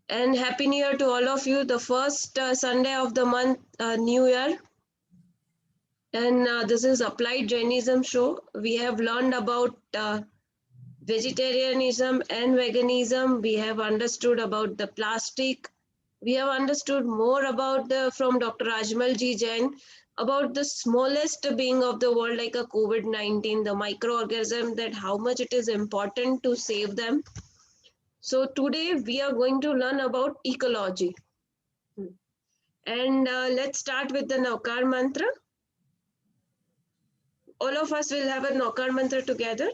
and Happy New Year to all of you. The first Sunday of the month, New Year. And this is Applied Jainism show. We have learned about vegetarianism and veganism. We have understood about the plastic. We have understood more about from Dr. Ajmal Ji Jain about the smallest being of the world, like a COVID-19, the microorganism, that how much it is important to save them. So today we are going to learn about ecology. And let's start with the Naukar mantra. All of us will have a Naukar mantra together.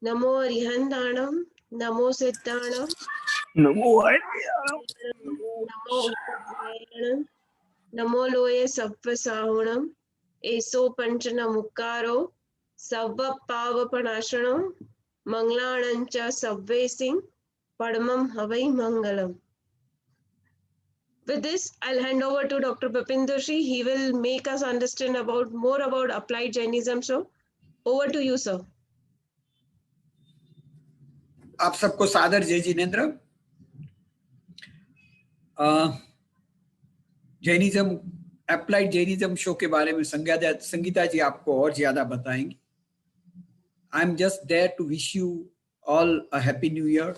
Namo Rihandanam, Namo Siddhanam, NaMo Namo Upajayanam, Namo Loye Sappasahunam, Eso Panchana Mukaro, Sabba Pava Panashanam, Manglanancha Sabve Singh, Padmam Havai Mangalam. With this, I'll hand over to Dr. Bipin Doshi. He will make us understand more about Applied Jainism. So, over to you, sir. आप सबको सादर जय जिनेन्द्र। Jainism, applied Jainism show के बारे में संगीता जी आपको और ज्यादा बताएंगी। I am just there to wish you all a happy new year.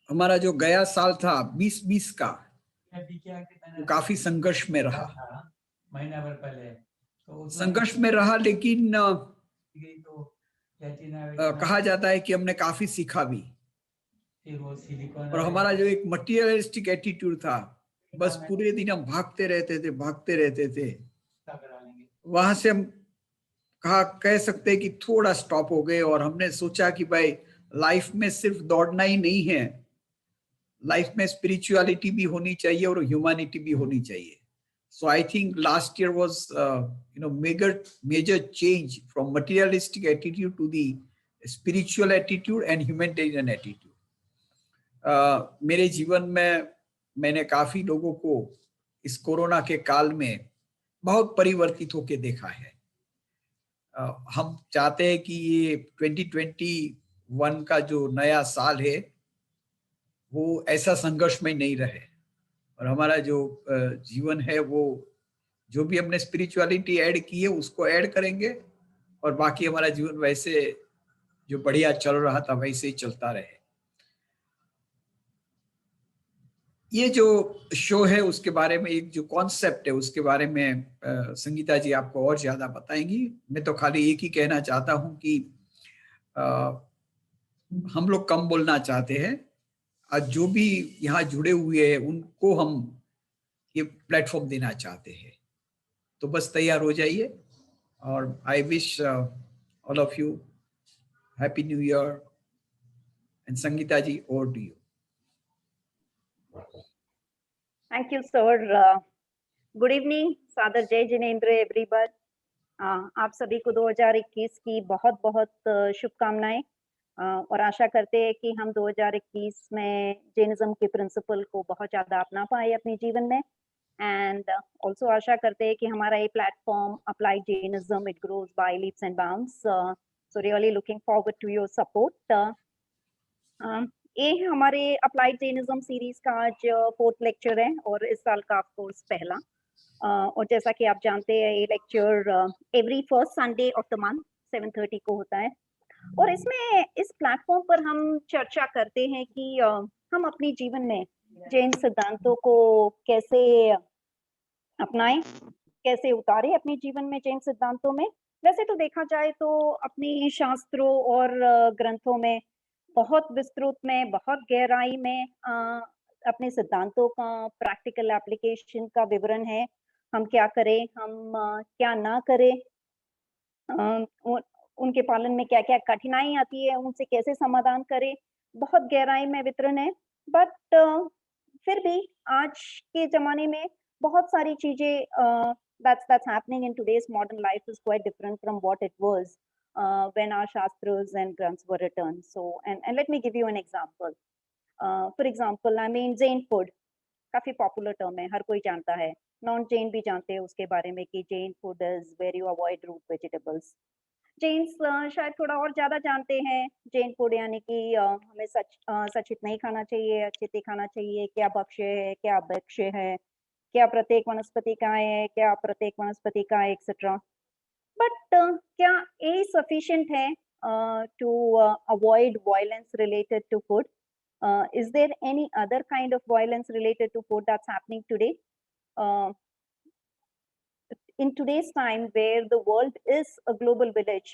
हमारा जो गया साल था 2020 का, वो काफी संघर्ष में रहा, महीना भर पहले संघर्ष में रहा, लेकिन कहा जाता है कि हमने काफी सीखा भी। और हमारा जो एक मटीरियलिस्टिक एटीट्यूड था, बस पूरे दिन हम भागते रहते थे, वहां से हम कह सकते हैं कि थोड़ा स्टॉप हो गए। और हमने सोचा कि भाई लाइफ में सिर्फ दौड़ना ही नहीं है, लाइफ में स्पिरिचुअलिटी भी होनी चाहिए और ह्यूमैनिटी भी होनी चाहिए। So I think last year was major change from materialistic attitude to the spiritual attitude and humanitarian attitude. मेरे जीवन में मैंने काफी लोगों को इस कोरोना के काल में बहुत परिवर्तित होके देखा है। हम चाहते हैं कि ये 2021 का जो नया साल है वो ऐसा संघर्षमय नहीं रहे, और हमारा जो जीवन है वो जो भी हमने स्पिरिचुअलिटी ऐड की है उसको ऐड करेंगे, और बाकी हमारा जीवन वैसे जो बढ़िया चल रहा था वैसे ही चलता रहे। ये जो शो है उसके बारे में, एक जो कॉन्सेप्ट है उसके बारे में संगीता जी आपको और ज्यादा बताएंगी। मैं तो खाली एक ही कहना चाहता हूं कि हम लोग कम बोलना चाहते हैं, और जो भी यहाँ जुड़े हुए हैं उनको हम ये प्लेटफॉर्म देना चाहते हैं। तो बस तैयार हो जाइए, और I wish all of you happy new year. And Sangeeta ji, over to you. Thank you, sir. Good evening, सादर जय जिनेंद्र एवरीवन। आप सभी को 2021 की बहुत बहुत शुभकामनाएं, और आशा करते हैं कि हम 2021 में जैनिज्म के प्रिंसिपल को बहुत ज़्यादा अपना पाए अपने जीवन में। एंड ऑल्सो आशा करते हैं कि हमारा ये platform applied Jainism, it grows by leaps and bounds. So really looking forward to your support. ये हमारे अप्लाइड जैनिज्म सीरीज का आज 4th लेक्चर है, और इस साल का ऑफकोर्स पहला। और जैसा कि आप जानते हैं ये lecture every first Sunday off the month 7:30 को होता है। और इसमें इस प्लेटफॉर्म पर हम चर्चा करते हैं कि हम अपने जीवन में जैन सिद्धांतों को कैसे अपनाएं, कैसे उतारे अपने जीवन में जैन सिद्धांतों में। वैसे तो देखा जाए तो अपने शास्त्रों और ग्रंथों में बहुत विस्तृत में, बहुत गहराई में अपने सिद्धांतों का प्रैक्टिकल एप्लीकेशन का विवरण है। हम क्या करें, हम क्या ना करें, उनके पालन में क्या क्या कठिनाई आती है, उनसे कैसे समाधान करें, बहुत गहराई में वितरण है। बट फिर भी आज के जमाने में बहुत सारी चीजें that's happening in today's modern life is quite different from what it was when our shastras and grants were written. So and let me give you an example. For example, I mean Jain food काफी popular term है, हर कोई जानता है, non Jain भी जानते हैं उसके बारे में कि Jain food is where you avoid root vegetables. Jains शायद थोड़ा और ज्यादा जानते हैं जैन फूड, यानी कि हमें सचित नहीं खाना चाहिए, अचित ही खाना चाहिए, क्या भक्ष्य है, क्या अभक्ष्य है, क्या प्रत्येक वनस्पति का है, क्या प्रत्येक वनस्पति का है, एक्सेट्रा. बट क्या यही सफिशिएंट है to avoid violence related to food? Is there any other kind of violence related to food that's happening today? Uh, in today's time where the world is a global village,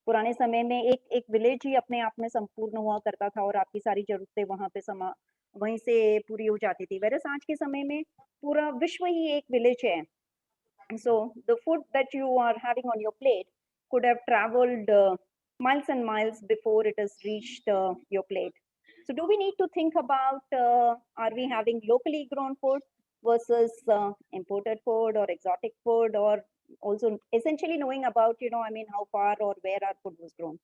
पुराने समय में एक एक village ही अपने आप में संपूर्ण हुआ करता था और आपकी सारी जरूरतें वहां पे वहीं से पूरी हो जाती थी. वैसे आज के समय में पूरा विश्व ही एक विलेज है. So the food that you are having on your plate could have traveled miles and miles before it has reached your plate. So do we need to think about are we having locally grown food versus imported food or exotic food, or also essentially knowing about, I mean, how far or where our food was grown?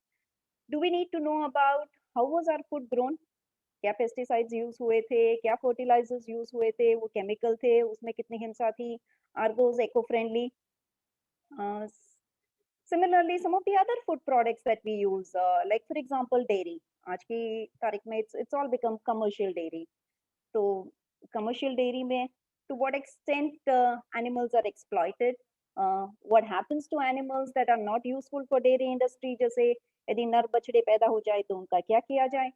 Do we need to know about how was our food grown? क्या pesticides use हुए थे, क्या fertilisers use हुए थे, वो chemical थे, उसमें कितनी हिंसा थी, are those eco friendly? Similarly, some of the other food products that we use, like for example dairy, आज की तारीख में it's all become commercial dairy. तो commercial dairy में to what extent animals are exploited, what happens to animals that are not useful for dairy industry, जैसे यदि नर बछड़े पैदा हो जाए तो उनका क्या किया जाए.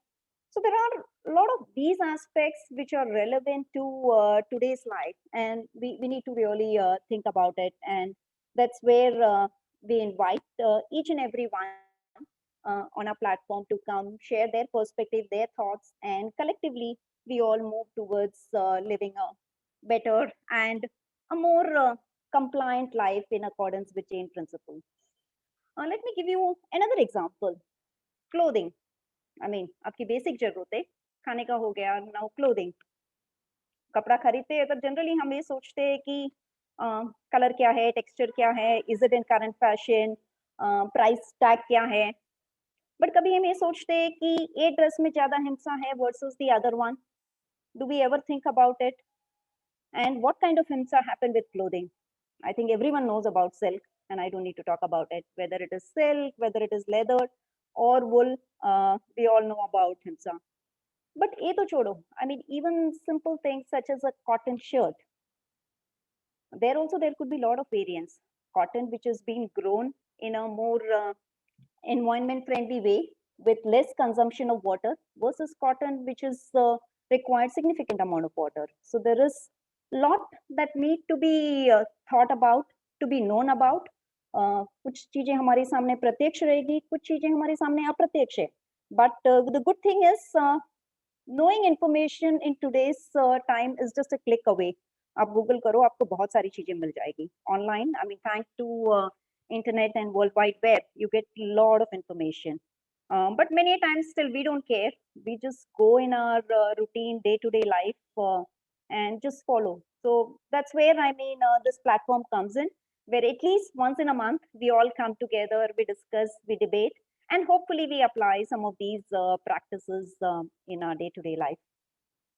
So there are a lot of these aspects which are relevant to today's life, and we need to really think about it. And that's where we invite each and every one on our platform to come share their perspective, their thoughts, and collectively we all move towards living a better and a more compliant life in accordance with chain principle. Let me give you another example. Clothing. I mean, आपकी basic जरूरतें, खाने का हो गया, now clothing. कपड़ा खरीदते हैं तो जनरली हम ये सोचते हैं कि कलर क्या है, टेक्सचर क्या है, is it in current fashion, price tag क्या है. बट कभी हम ये सोचते हैं कि ये ड्रेस में ज्यादा हिंसा है versus the other one. Do we ever think about it? And what kind of हिंसा happen with clothing? I think everyone knows about silk, and I don't need to talk about it. Whether it is silk, whether it is leather or wool, we all know about himsa. But ये तो छोड़ो. I mean, even simple things such as a cotton shirt. There could be a lot of variants. Cotton, which is being grown in a more environment-friendly way with less consumption of water, versus cotton, which is required significant amount of water. So there is lot that need to be thought about, to be known about. कुछ चीजें हमारे सामने प्रत्यक्ष रहेगी, कुछ चीजें हमारे सामने अप्रत्यक्ष है. But the good thing is knowing information in today's time is just a click away. आप गूगल करो, आपको बहुत सारी चीजें मिल जाएगी online. I mean, thanks to internet and world wide web, you get a lot of information. But many times still we don't care. We just go in our routine day-to-day life and just follow. So that's where, I mean, this platform comes in, where at least once in a month we all come together, we discuss, we debate, and hopefully we apply some of these practices in our day-to-day life.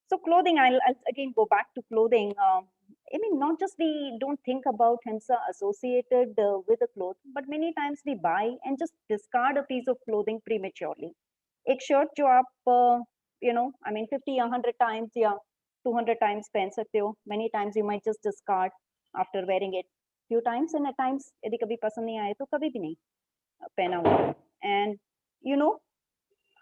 So clothing, I'll again go back to clothing. I mean, not just we don't think about himsa associated with the clothes, but many times we buy and just discard a piece of clothing prematurely. एक shirt जो आप I mean 50 या 100 times या 200 times पहन सकते हो. Many times you might just discard after wearing it few times, and at times यदि कभी पसंद नहीं आए तो कभी भी नहीं पहना हुआ. And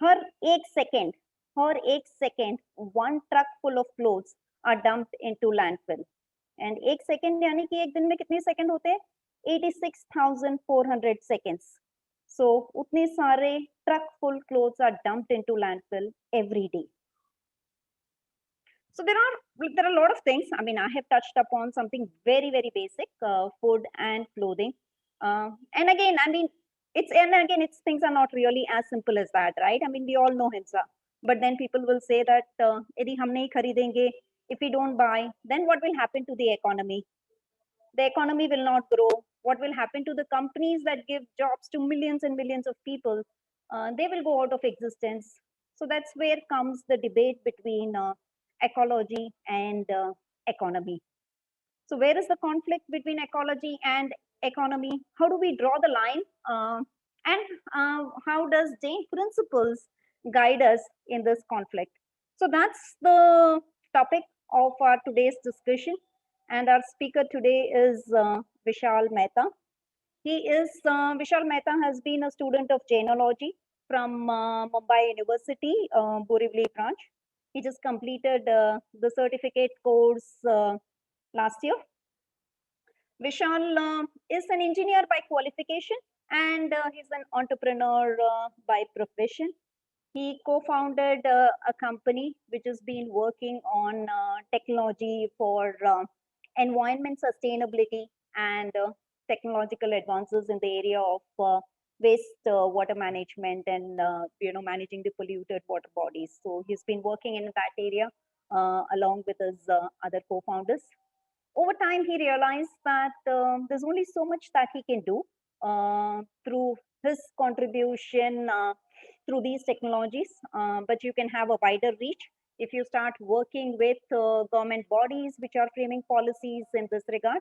हर एक second one truck full of clothes are dumped into landfill. And एक सेकेंड यानी कि एक दिन में कितने सेकेंड होते हैं? 86,400 seconds. So उतने सारे truck full clothes are dumped into landfill every day. So there are a lot of things. I mean, I have touched upon something very, very basic, food and clothing. And again, I mean, it's things are not really as simple as that, right? I mean, we all know himsa, but then people will say that यदि हम नहीं खरीदेंगे, if we don't buy, then what will happen to the economy? The economy will not grow. What will happen to the companies that give jobs to millions and millions of people? They will go out of existence. So that's where comes the debate between ecology and economy. So where is the conflict between ecology and economy? How do we draw the line? and how does Jain principles guide us in this conflict? So that's the topic of our today's discussion, and our speaker today is Vishal Mehta. Vishal Mehta has been a student of Jainology from Mumbai University, Borivali branch. He just completed the certificate course last year. Vishal is an engineer by qualification, and he's an entrepreneur by profession. He co-founded a company which has been working on technology for environment sustainability and technological advances in the area of waste water management and managing the polluted water bodies. So he's been working in that area along with his other co-founders. Over time, he realized that there's only so much that he can do through his contribution through these technologies, but you can have a wider reach if you start working with government bodies which are framing policies in this regard.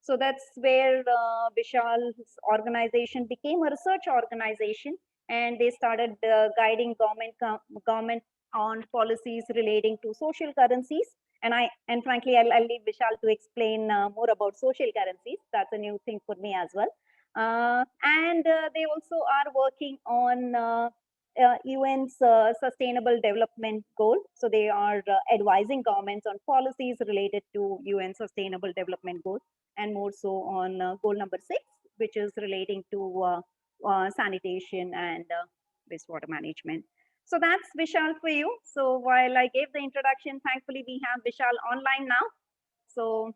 So that's where Vishal's organization became a research organization, and they started guiding government on policies relating to social currencies. And frankly, I'll leave Vishal to explain more about social currencies. That's a new thing for me as well. And they also are working on UN's Sustainable Development Goal. So they are advising governments on policies related to UN Sustainable Development Goal, and more so on goal number 6, which is relating to sanitation and wastewater management. So that's Vishal for you. So while I gave the introduction, thankfully we have Vishal online now. So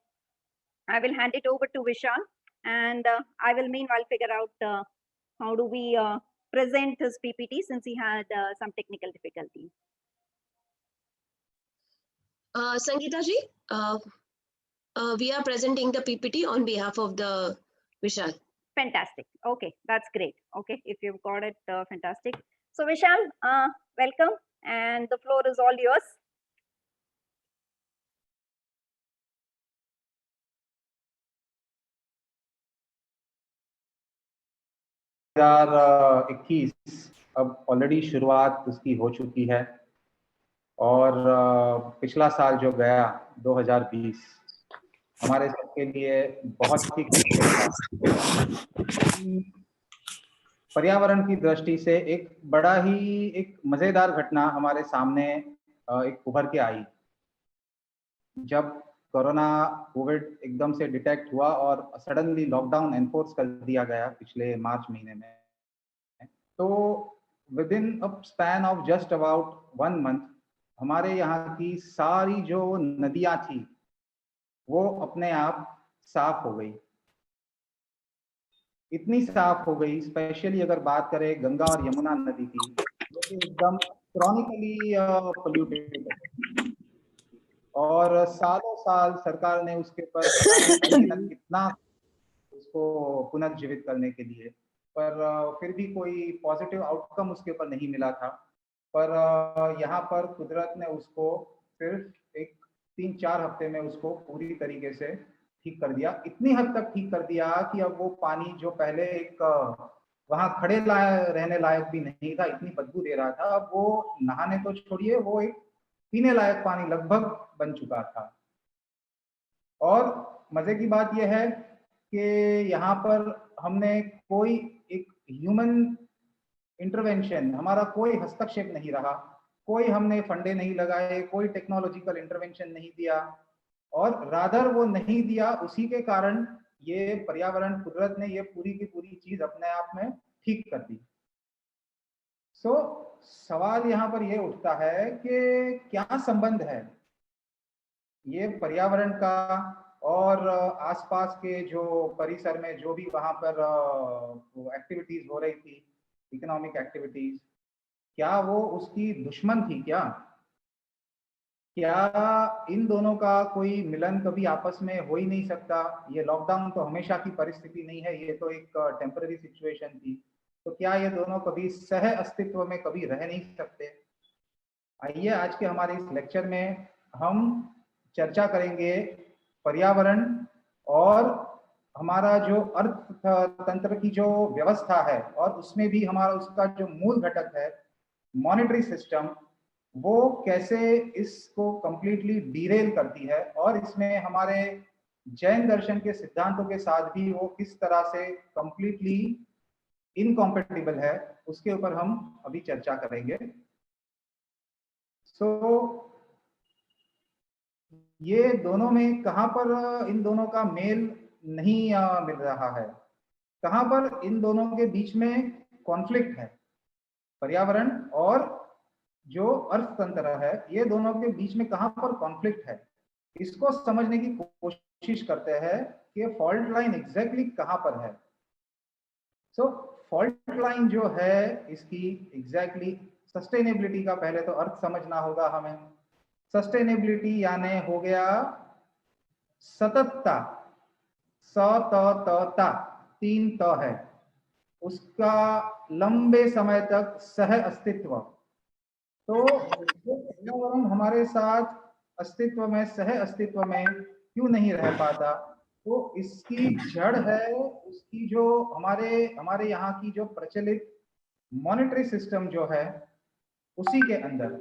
I will hand it over to Vishal, and I will meanwhile figure out how do we present his PPT, since he had some technical difficulties. Sangeeta ji, we are presenting the PPT on behalf of the Vishal. Fantastic. Okay, that's great. Okay, if you've got it, fantastic. So Vishal, welcome, and the floor is all yours. अब already शुरुआत उसकी हो चुकी है, और पिछला साल जो गया 2020 हमारे सबके लिए बहुत ही पर्यावरण की दृष्टि से एक बड़ा ही एक मजेदार घटना हमारे सामने एक उभर के आई। जब कोरोना कोविड एकदम से डिटेक्ट हुआ और सडनली लॉकडाउन एनफोर्स कर दिया गया पिछले मार्च महीने में, तो with in a span of just about 1 month हमारे यहाँ की सारी जो नदियां थी वो अपने आप साफ हो गई। इतनी साफ हो गई, स्पेशली अगर बात करें गंगा और यमुना नदी की, जो कि एकदम क्रॉनिकली पोल्यूटेड, और सालों साल सरकार ने उसके ऊपर कितना उसको पुनर्जीवित करने के लिए, पर फिर भी कोई पॉजिटिव आउटकम उसके ऊपर नहीं मिला था। पर यहाँ पर कुदरत ने उसको सिर्फ एक 3-4 हफ्ते में उसको पूरी तरीके से ठीक कर दिया। इतनी हद तक ठीक कर दिया कि अब वो पानी जो पहले एक वहां खड़े रहने लायक भी नहीं था, इतनी बदबू दे रहा था, अब वो नहाने तो छोड़िए, वो एक पीने लायक पानी लगभग बन चुका था। और मजे की बात यह है कि यहाँ पर हमने कोई एक ह्यूमन इंटरवेंशन, हमारा कोई हस्तक्षेप नहीं रहा, कोई हमने फंडे नहीं लगाए, कोई टेक्नोलॉजिकल इंटरवेंशन नहीं दिया, और रादर वो नहीं दिया, उसी के कारण ये पर्यावरण कुदरत ने ये पूरी की पूरी चीज अपने आप में ठीक कर दी। सो सवाल यहाँ पर ये उठता है कि क्या संबंध है ये पर्यावरण का और आसपास के जो परिसर में जो भी वहां पर एक्टिविटीज हो रही थी, इकोनॉमिक एक्टिविटीज, क्या वो उसकी दुश्मन थी? क्या इन दोनों का कोई मिलन कभी आपस में हो ही नहीं सकता? ये लॉकडाउन तो हमेशा की परिस्थिति नहीं है, ये तो एक टेम्पररी सिचुएशन थी, तो क्या ये दोनों कभी सह अस्तित्व में कभी रह नहीं सकते? आइए आज के हमारे इस लेक्चर में हम चर्चा करेंगे पर्यावरण और हमारा जो अर्थतंत्र की जो व्यवस्था है और उसमें भी हमारा उसका जो मूल घटक है मॉनेटरी सिस्टम, वो कैसे इसको कंप्लीटली डीरेल करती है और इसमें हमारे जैन दर्शन के सिद्धांतों के साथ भी वो किस तरह से कंप्लीटली इनकॉम्पेटिबल है, उसके ऊपर हम अभी चर्चा करेंगे। ये दोनों में कहां पर इन दोनों का मेल नहीं मिल रहा है, कहां पर इन दोनों के बीच में कॉन्फ्लिक्ट है। पर्यावरण और जो अर्थतंत्र है, ये दोनों के बीच में कहां पर कॉन्फ्लिक्ट है, इसको समझने की कोशिश करते हैं कि फॉल्ट लाइन एग्जैक्टली कहां पर है। फॉल्ट लाइन जो है इसकी एग्जैक्टली सस्टेनेबिलिटी का पहले तो अर्थ समझना होगा हमें। सस्टेनेबिलिटी यानी हो गया सततता, सततता, 3 त है, उसका लंबे समय तक सह अस्तित्व। तो पर्यावरण हमारे साथ अस्तित्व में, सह अस्तित्व में क्यों नहीं रह पाता, तो इसकी जड़ है उसकी जो हमारे यहाँ की जो प्रचलित मॉनेटरी सिस्टम जो है उसी के अंदर,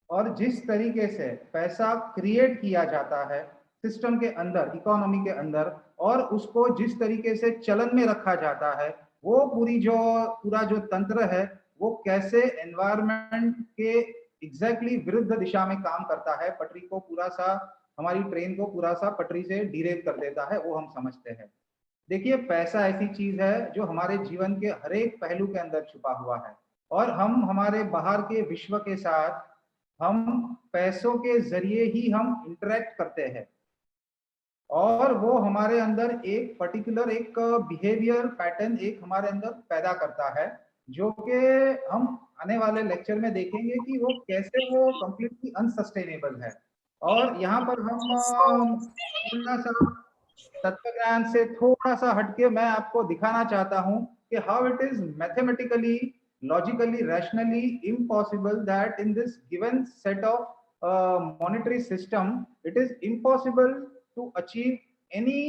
और जिस तरीके से पैसा क्रिएट किया जाता है सिस्टम के अंदर, इकोनॉमी के अंदर, और उसको जिस तरीके से चलन में रखा जाता है, वो पूरा जो तंत्र है वो कैसे एनवायरनमेंट के एग्जैक्टली विरुद्ध दिशा में काम करता है, पटरी को पूरा सा, हमारी ट्रेन को पूरा सा पटरी से डिरेल कर देता है, वो हम समझते हैं। देखिए, पैसा ऐसी चीज है जो हमारे जीवन के हर एक पहलू के अंदर छुपा हुआ है, और हम हमारे बाहर के विश्व के साथ हम पैसों के जरिए ही हम इंटरेक्ट करते हैं, और वो हमारे अंदर एक पर्टिकुलर एक बिहेवियर पैटर्न एक हमारे अंदर पैदा करता है, जो कि हम आने वाले लेक्चर में देखेंगे कि वो कैसे वो कंप्लीटली अनसस्टेनेबल है। और यहाँ पर हम थोड़ा सा तत्व ज्ञान से थोड़ा सा हटके मैं आपको दिखाना चाहता हूँ कि how it is mathematically, logically, rationally impossible that in this given set of monetary system it is impossible to achieve any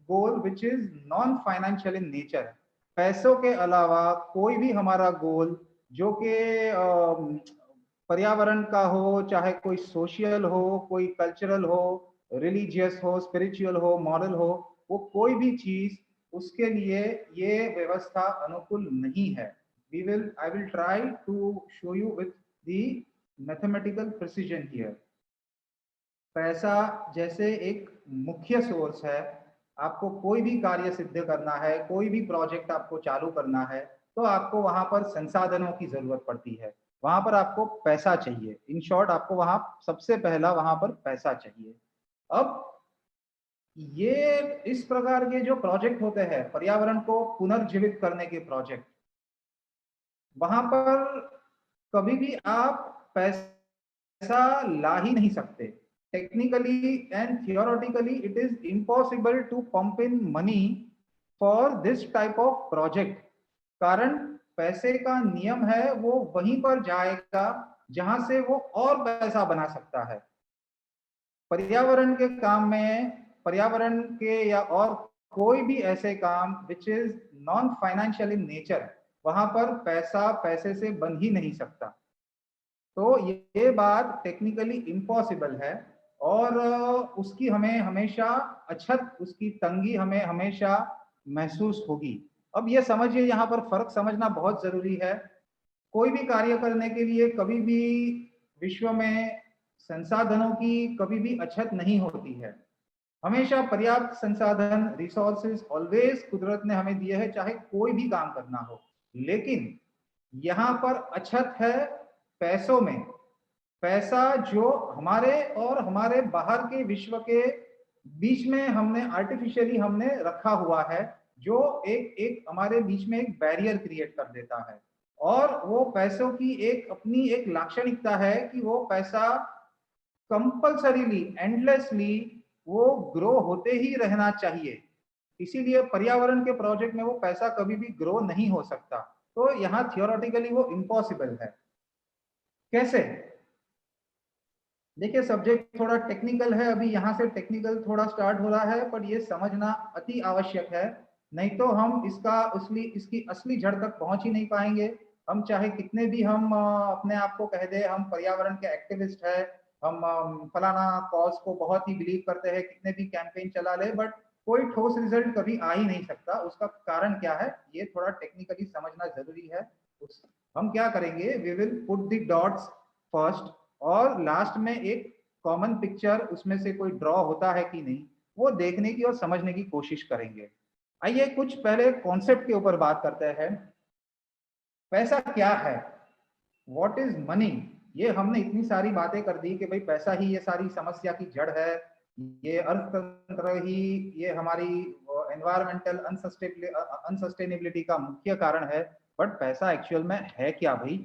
goal which is non financial in nature। पैसों के अलावा कोई भी हमारा गोल जो कि पर्यावरण का हो, चाहे कोई सोशल हो, कोई कल्चरल हो, रिलीजियस हो, स्पिरिचुअल हो, मॉरल हो, वो कोई भी चीज उसके लिए ये व्यवस्था अनुकूल नहीं है। I will try to show you with the mathematical precision here। पैसा जैसे एक मुख्य सोर्स है, आपको कोई भी कार्य सिद्ध करना है, कोई भी प्रोजेक्ट आपको चालू करना है, तो आपको वहां पर संसाधनों की जरूरत पड़ती है, वहां पर आपको पैसा चाहिए। इन शॉर्ट, आपको वहां सबसे पहला वहां पर पैसा चाहिए। अब ये इस प्रकार के जो प्रोजेक्ट होते हैं, पर्यावरण को पुनर्जीवित करने के प्रोजेक्ट, वहां पर कभी भी आप पैसा ला ही नहीं सकते। Technically and theoretically it is impossible to pump in money for this type of project. कारण पैसे का नियम है वो वहीं पर जाएगा जहां से वो और पैसा बना सकता है। पर्यावरण के काम में, पर्यावरण के या और कोई भी ऐसे काम which is non financial in nature, वहां पर पैसा पैसे से बन ही नहीं सकता। तो ये बात टेक्निकली इम्पॉसिबल है, और उसकी हमें हमेशा अछत, उसकी तंगी हमें हमेशा महसूस होगी। अब ये समझिए, यहाँ पर फर्क समझना बहुत जरूरी है। कोई भी कार्य करने के लिए कभी भी विश्व में संसाधनों की कभी भी अछत नहीं होती है, हमेशा पर्याप्त संसाधन, रिसोर्सेज ऑलवेज कुदरत ने हमें दिए हैं, चाहे कोई भी काम करना हो। लेकिन यहाँ पर अछत है पैसों में। पैसा जो हमारे और हमारे बाहर के विश्व के बीच में हमने आर्टिफिशियली हमने रखा हुआ है, जो एक हमारे बीच में एक बैरियर क्रिएट कर देता है। और वो पैसों की एक अपनी एक लाक्षणिकता है कि वो पैसा कंपल्सरीली, एंडलेसली वो ग्रो होते ही रहना चाहिए। इसीलिए पर्यावरण के प्रोजेक्ट में वो पैसा कभी भी ग्रो नहीं हो सकता। तो यहाँ थियोरेटिकली वो इम्पॉसिबल है। कैसे? देखिए सब्जेक्ट थोड़ा टेक्निकल है, अभी यहाँ से टेक्निकल थोड़ा स्टार्ट हो रहा है, पर ये समझना अति आवश्यक है, नहीं तो हम इसकी असली जड़ तक पहुंच ही नहीं पाएंगे। हम चाहे कितने भी हम अपने आप को कह दे हम पर्यावरण के एक्टिविस्ट है, हम फलाना कॉज को बहुत ही बिलीव करते हैं, कितने भी कैंपेन चला ले, बट कोई ठोस रिजल्ट कभी आ ही नहीं सकता। उसका कारण क्या है, ये थोड़ा टेक्निकली समझना जरूरी है। हम क्या करेंगे, we will put the dots first, और लास्ट में एक कॉमन पिक्चर उसमें से कोई ड्रॉ होता है कि नहीं, वो देखने की और समझने की कोशिश करेंगे। आइए कुछ पहले कॉन्सेप्ट के ऊपर बात करते हैं। पैसा क्या है, व्हाट इज मनी? ये हमने इतनी सारी बातें कर दी कि भाई पैसा ही ये सारी समस्या की जड़ है, ये अर्थतंत्र ही ये हमारी एनवायरमेंटल अनसस्टेनेबिलिटी का मुख्य कारण है। बट पैसा एक्चुअल में है क्या भाई?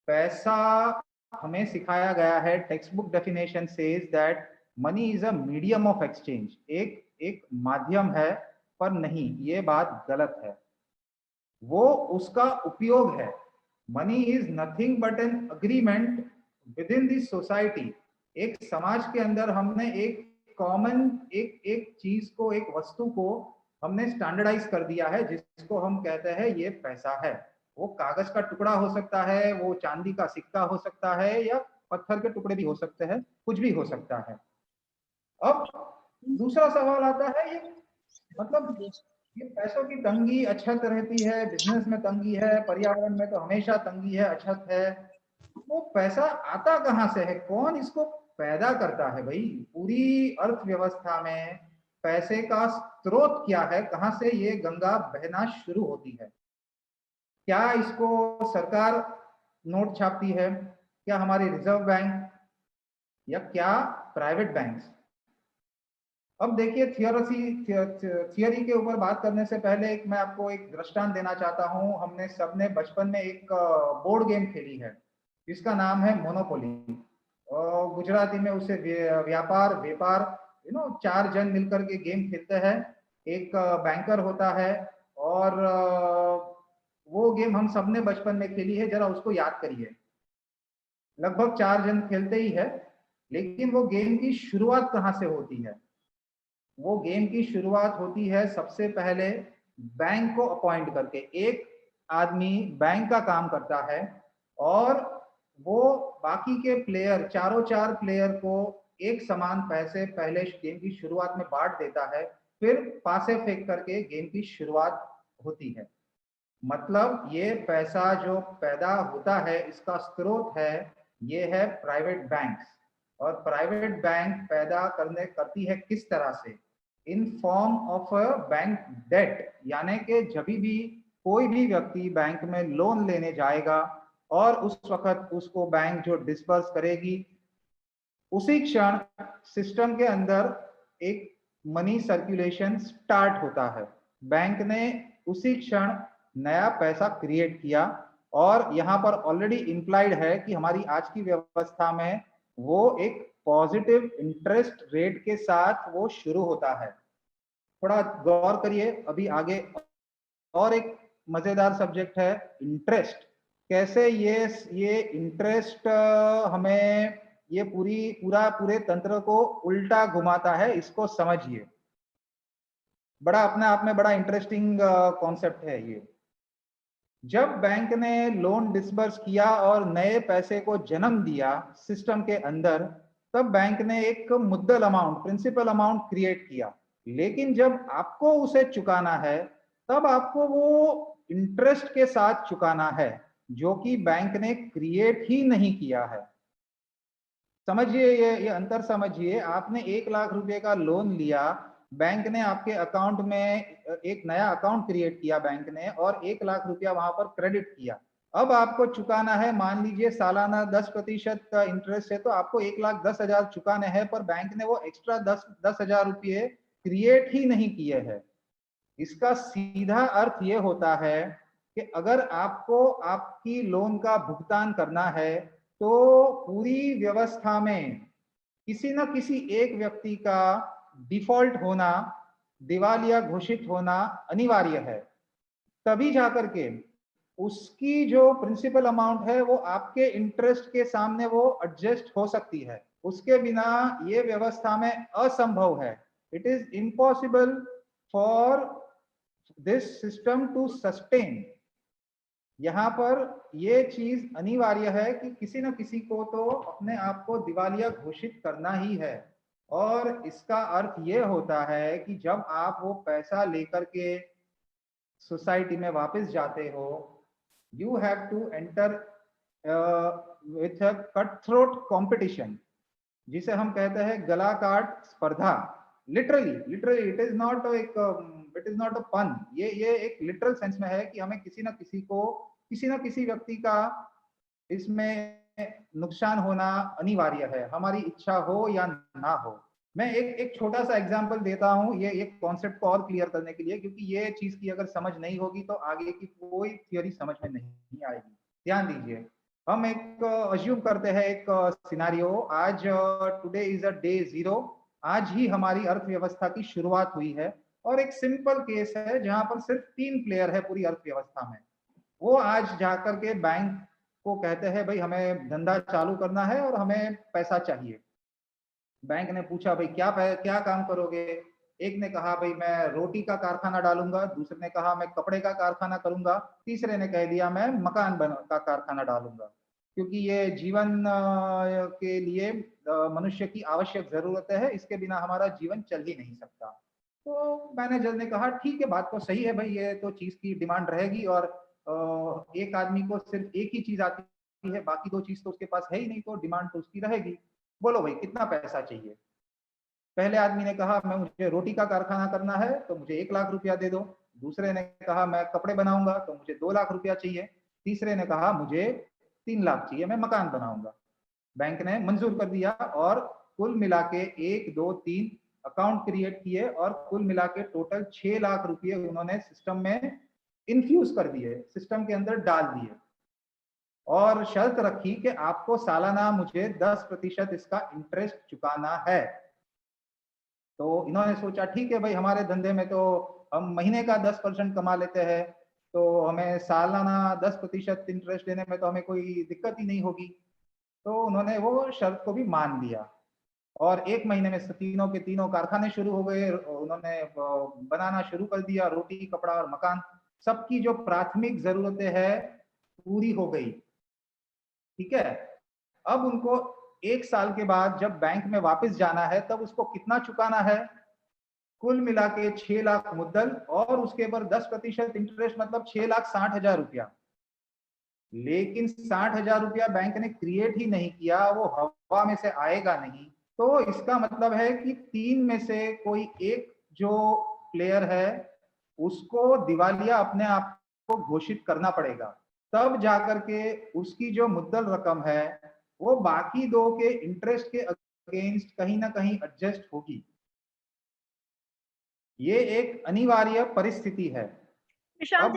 पैसा हमें सिखाया गया है, text book definition says that money is a medium of exchange, एक माध्यम है, पर नहीं, ये बात गलत है। वो उसका उपयोग है। Money is nothing but an agreement with in this society. एक समाज के अंदर हमने एक कॉमन एक चीज को, एक वस्तु को हमने स्टैंडर्डाइज कर दिया है, जिसको हम कहते हैं ये पैसा है। वो कागज का टुकड़ा हो सकता है, वो चांदी का सिक्का हो सकता है, या पत्थर के टुकड़े भी हो सकते हैं, कुछ भी हो सकता है। अब दूसरा सवाल आता है, ये मतलब ये पैसों की तंगी अछत रहती है, बिजनेस में तंगी है, पर्यावरण में तो हमेशा तंगी है, अछत है। वो पैसा आता कहाँ से है, कौन इसको पैदा करता है भाई? पूरी अर्थव्यवस्था में पैसे का स्रोत क्या है, कहाँ से ये गंगा बहना शुरू होती है? क्या इसको सरकार नोट छापती है, क्या हमारी रिजर्व बैंक, या क्या प्राइवेट बैंक्स? अब देखिए थियोरी के ऊपर बात करने से पहले मैं आपको एक दृष्टांत देना चाहता हूं। हमने सबने बचपन में एक बोर्ड गेम खेली है, जिसका नाम है मोनोपोली। गुजराती में उसे व्यापार व्यापार, चार जन मिलकर के गेम खेलते हैं। एक बैंकर होता है, और वो गेम हम सबने बचपन में खेली है, जरा उसको याद करिए। लगभग चार जन खेलते ही है, लेकिन वो गेम की शुरुआत कहाँ से होती है? वो गेम की शुरुआत होती है सबसे पहले बैंक को अपॉइंट करके। एक आदमी बैंक का काम करता है, और वो बाकी के प्लेयर, चार प्लेयर को एक समान पैसे पहले गेम की शुरुआत में बांट देता है, फिर पासे फेंक करके गेम की शुरुआत होती है। मतलब ये पैसा जो पैदा होता है, इसका स्रोत है, ये है प्राइवेट बैंक्स। और प्राइवेट बैंक पैदा करती है किस तरह से? In form of a bank debt, यानी कि जब भी कोई भी व्यक्ति बैंक में लोन लेने जाएगा, और उस वक्त उसको बैंक जो डिस्बर्स करेगी, उसी क्षण सिस्टम के अंदर एक मनी सर्कुलेशन स्टार्ट होता है। बैंक ने उसी क्षण नया पैसा क्रिएट किया, और यहाँ पर ऑलरेडी इंप्लाइड है कि हमारी आज की व्यवस्था में वो एक पॉजिटिव इंटरेस्ट रेट के साथ वो शुरू होता है। थोड़ा गौर करिए, अभी आगे और एक मजेदार सब्जेक्ट है इंटरेस्ट। कैसे ये इंटरेस्ट हमें ये पूरे तंत्र को उल्टा घुमाता है, इसको समझिए। बड़ा अपने आप में बड़ा इंटरेस्टिंग कॉन्सेप्ट है ये। जब बैंक ने लोन डिसबर्स किया और नए पैसे को जन्म दिया सिस्टम के अंदर, तब बैंक ने एक मुद्दल अमाउंट, प्रिंसिपल अमाउंट क्रिएट किया। लेकिन जब आपको उसे चुकाना है, तब आपको वो इंटरेस्ट के साथ चुकाना है, जो कि बैंक ने क्रिएट ही नहीं किया है। समझिए, ये अंतर समझिए। आपने 1 लाख रुपए का लोन लिया, बैंक ने आपके अकाउंट में एक नया अकाउंट क्रिएट किया बैंक ने, और 1 लाख रुपया वहां पर क्रेडिट किया। अब आपको चुकाना है, मान लीजिए सालाना 10% का इंटरेस्ट है, तो आपको 1,10,000 चुकाने हैं, पर बैंक ने वो एक्स्ट्रा 10,000 रुपये क्रिएट ही नहीं किए हैं। इसका सीधा अर्थ ये होता है कि अगर आपको आपकी लोन का भुगतान करना है, तो पूरी व्यवस्था में किसी न किसी एक व्यक्ति का डिफॉल्ट होना, दिवालिया घोषित होना अनिवार्य है। तभी जाकर के उसकी जो प्रिंसिपल अमाउंट है वो आपके इंटरेस्ट के सामने वो एडजस्ट हो सकती है। उसके बिना ये व्यवस्था में असंभव है। It is impossible for this system to sustain. यहाँ पर ये चीज अनिवार्य है कि किसी न किसी को तो अपने आप को दिवालिया घोषित करना ही है। और इसका अर्थ ये होता है कि जब आप वो पैसा लेकर के सोसाइटी में वापस जाते हो, you have to enter with a cut throat competition, जिसे हम कहते हैं गला काट स्पर्धा। Literally it is not a pun, ये एक लिटरल सेंस में है कि हमें किसी न किसी व्यक्ति का इसमें नुकसान होना अनिवार्य है, हमारी इच्छा हो या ना हो। मैं एक छोटा सा एग्जांपल देता हूं ये एक कॉन्सेप्ट को और क्लियर करने के लिए, क्योंकि ये चीज की अगर समझ नहीं होगी तो आगे की कोई थियोरी समझ में नहीं आएगी। ध्यान दीजिए, हम एक अज्यूम करते हैं एक सिनारियो। आज टुडे इज अ डे 0, आज ही हमारी अर्थव्यवस्था की शुरुआत हुई है और एक सिंपल केस है जहां पर सिर्फ 3 प्लेयर है पूरी अर्थव्यवस्था में। वो आज जाकर के बैंक को कहते हैं भाई हमें धंधा चालू करना है और हमें पैसा चाहिए। बैंक ने पूछा भाई क्या काम करोगे? एक ने कहा भाई मैं रोटी का कारखाना डालूंगा, दूसरे ने कहा मैं कपड़े का कारखाना करूंगा, तीसरे ने कह दिया मैं मकान का कारखाना डालूंगा, क्योंकि ये जीवन के लिए मनुष्य की आवश्यक जरूरत है, इसके बिना हमारा जीवन चल ही नहीं सकता। तो मैनेजर ने कहा ठीक है, बात तो सही है भाई, ये तो चीज की डिमांड रहेगी और एक आदमी को सिर्फ एक ही चीज आती है, बाकी 2 चीज तो उसके पास है ही नहीं, तो डिमांड तो उसकी रहेगी। बोलो भाई कितना पैसा चाहिए? पहले आदमी ने कहा मुझे रोटी का कारखाना करना है तो मुझे 1 लाख रुपया दे दो। दूसरे ने कहा मैं कपड़े बनाऊंगा तो मुझे 2 लाख रुपया चाहिए। तीसरे ने कहा मुझे 3 लाख चाहिए, मैं मकान बनाऊंगा। बैंक ने मंजूर कर दिया और कुल मिला के 1 2 3 अकाउंट क्रिएट किए और कुल मिला के टोटल 6 लाख रुपये उन्होंने सिस्टम में इन्फ्यूज कर दिए, सिस्टम के अंदर डाल दिए और शर्त रखी कि आपको सालाना मुझे 10% इसका इंटरेस्ट चुकाना है। तो इन्होंने सोचा ठीक है भाई, हमारे धंधे में तो हम महीने का 10% कमा लेते हैं, तो हमें सालाना 10% इंटरेस्ट देने में तो हमें कोई दिक्कत ही नहीं होगी। तो उन्होंने वो शर्त को भी मान लिया और 1 महीने में तीनों के तीनों कारखाने शुरू हो गए। उन्होंने बनाना शुरू कर दिया, रोटी कपड़ा और मकान, सबकी जो प्राथमिक जरूरतें हैं पूरी हो गई। ठीक है, अब उनको 1 साल के बाद जब बैंक में वापस जाना है तब उसको कितना चुकाना है? कुल मिला के 6 लाख मुद्दल और उसके ऊपर 10% इंटरेस्ट, मतलब 6,60,000 रुपया। लेकिन 60,000 रुपया बैंक ने क्रिएट ही नहीं किया, वो हवा में से आएगा नहीं। तो इसका मतलब है कि 3 में से कोई एक जो प्लेयर है उसको दिवालिया अपने आप को घोषित करना पड़ेगा, तब जाकर के उसकी जो मुद्दल रकम है वो बाकी 2 के इंटरेस्ट के अगेंस्ट कहीं ना कहीं एडजस्ट होगी। ये एक अनिवार्य परिस्थिति है। Vishant,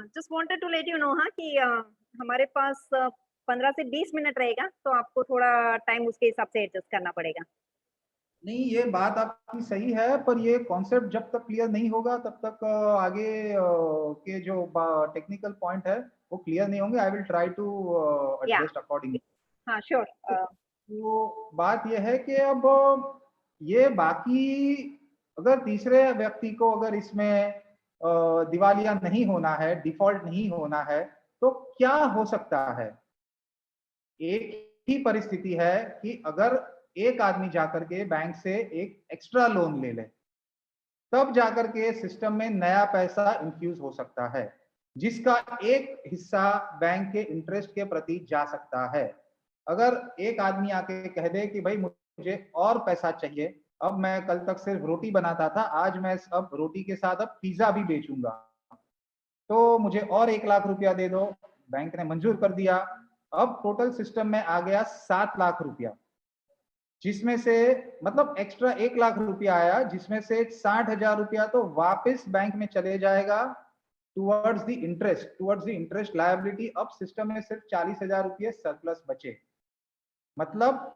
just wanted to let you know कि हमारे पास 15 से 20 मिनट रहेगा, तो आपको थोड़ा टाइम उसके हिसाब से एडजस्ट करना पड़ेगा। नहीं, ये बात आपकी सही है, पर ये कॉन्सेप्ट जब तक क्लियर नहीं होगा तब तक आगे के जो टेक्निकल पॉइंट है वो क्लियर नहीं होंगे। I will try to adjust accordingly. हाँ श्योर। तो बात ये है कि अब ये बाकी अगर तीसरे व्यक्ति को अगर इसमें दिवालिया नहीं होना है, डिफॉल्ट नहीं होना है, तो क्या हो सकता है? एक ही परिस्थिति है कि अगर एक आदमी जाकर के बैंक से एक एक्स्ट्रा लोन ले ले, तब जाकर के सिस्टम में नया पैसा इंफ्यूज हो सकता है, जिसका एक हिस्सा बैंक के इंटरेस्ट के प्रति जा सकता है। अगर एक आदमी आके कह दे कि भाई मुझे और पैसा चाहिए, अब मैं कल तक सिर्फ रोटी बनाता था, आज मैं अब रोटी के साथ अब पिज्जा भी बेचूंगा, तो मुझे और 1 लाख रुपया दे दो। बैंक ने मंजूर कर दिया। अब टोटल सिस्टम में आ गया 7 लाख रुपया, जिसमें से मतलब एक्स्ट्रा 1 लाख रुपया आया, जिसमें से 60,000 रुपया तो वापस बैंक में चले जाएगा टुवर्ड्स द इंटरेस्ट लायबिलिटी। अब सिस्टम में सिर्फ 40,000 रुपये सरप्लस बचे। मतलब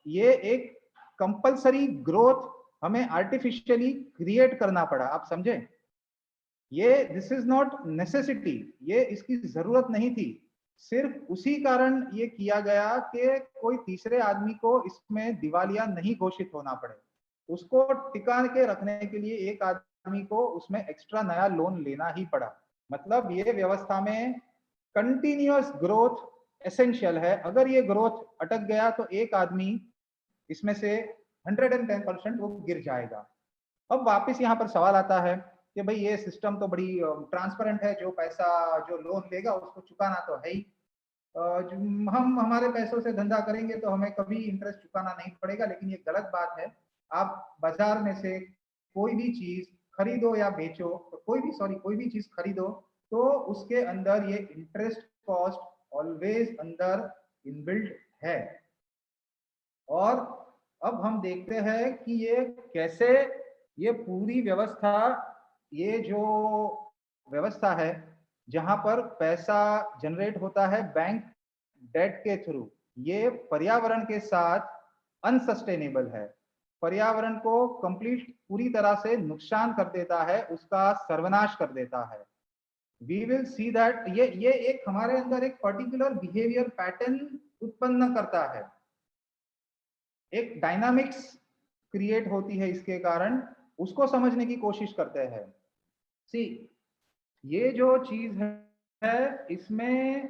ये एक कंपलसरी ग्रोथ हमें आर्टिफिशियली क्रिएट करना पड़ा। आप समझे, ये दिस इज नॉट नेसेसिटी, ये इसकी जरूरत नहीं थी। सिर्फ उसी कारण ये किया गया कि कोई तीसरे आदमी को इसमें दिवालिया नहीं घोषित होना पड़े। उसको टिका के रखने के लिए एक आदमी को उसमें एक्स्ट्रा नया लोन लेना ही पड़ा। मतलब ये व्यवस्था में कंटिन्यूअस ग्रोथ एसेंशियल है। अगर ये ग्रोथ अटक गया तो एक आदमी इसमें से 110% वो गिर जाएगा। अब वापस यहाँ पर सवाल आता है कि भाई ये सिस्टम तो बड़ी ट्रांसपेरेंट है, जो पैसा जो लोन लेगा उसको चुकाना तो है ही, हम हमारे पैसों से धंधा करेंगे तो हमें कभी इंटरेस्ट चुकाना नहीं पड़ेगा। लेकिन ये गलत बात है। आप बाजार में से कोई भी चीज खरीदो या बेचो, कोई भी चीज खरीदो तो उसके अंदर ये इंटरेस्ट कॉस्ट ऑलवेज अंदर इनबिल्ट है। और अब हम देखते हैं कि ये कैसे ये पूरी व्यवस्था, ये जो व्यवस्था है जहां पर पैसा जनरेट होता है बैंक डेट के थ्रू, ये पर्यावरण के साथ अनसस्टेनेबल है। पर्यावरण को कंप्लीट पूरी तरह से नुकसान कर देता है, उसका सर्वनाश कर देता है। वी विल सी दैट ये एक हमारे अंदर एक पर्टिकुलर बिहेवियर पैटर्न उत्पन्न करता है, एक डायनामिक्स क्रिएट होती है इसके कारण। उसको समझने की कोशिश करते हैं। सी ये जो चीज है इसमें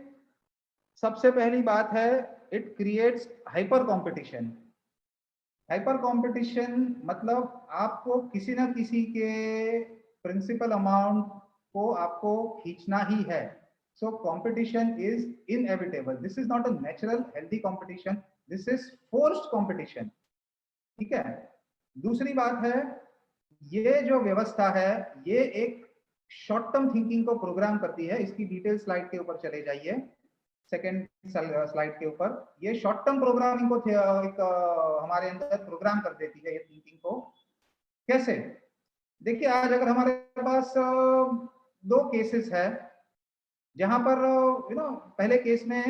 सबसे पहली बात है, it creates hyper competition. Hyper competition मतलब आपको किसी ना किसी के प्रिंसिपल अमाउंट को आपको खींचना ही है। So competition is inevitable. This is not a natural healthy competition, this is forced competition. ठीक है। दूसरी बात है, ये जो व्यवस्था है ये एक शॉर्ट टर्म थिंकिंग को प्रोग्राम करती है। इसकी डिटेल स्लाइड के ऊपर चले जाइए, सेकेंड स्लाइड के ऊपर। ये शॉर्ट टर्म प्रोग्रामिंग को एक हमारे अंदर प्रोग्राम कर देती है ये थिंकिंग को। कैसे? देखिए, आज अगर हमारे पास दो केसेस है जहां पर पहले केस में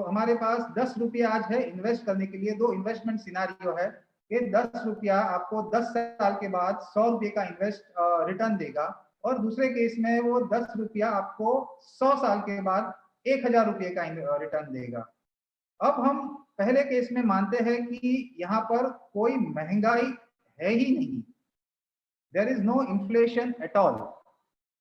हमारे पास 10 रुपया आज है इन्वेस्ट करने के लिए। दो इन्वेस्टमेंट सिनारियो है कि 10 रुपया आपको 10 साल के बाद 100 रुपये का इन्वेस्ट रिटर्न देगा, और दूसरे केस में वो 10 रुपया आपको 100 साल के बाद 1000 रुपये का रिटर्न देगा। अब हम पहले केस में मानते हैं कि यहाँ पर कोई महंगाई है ही नहीं, there is no inflation at all.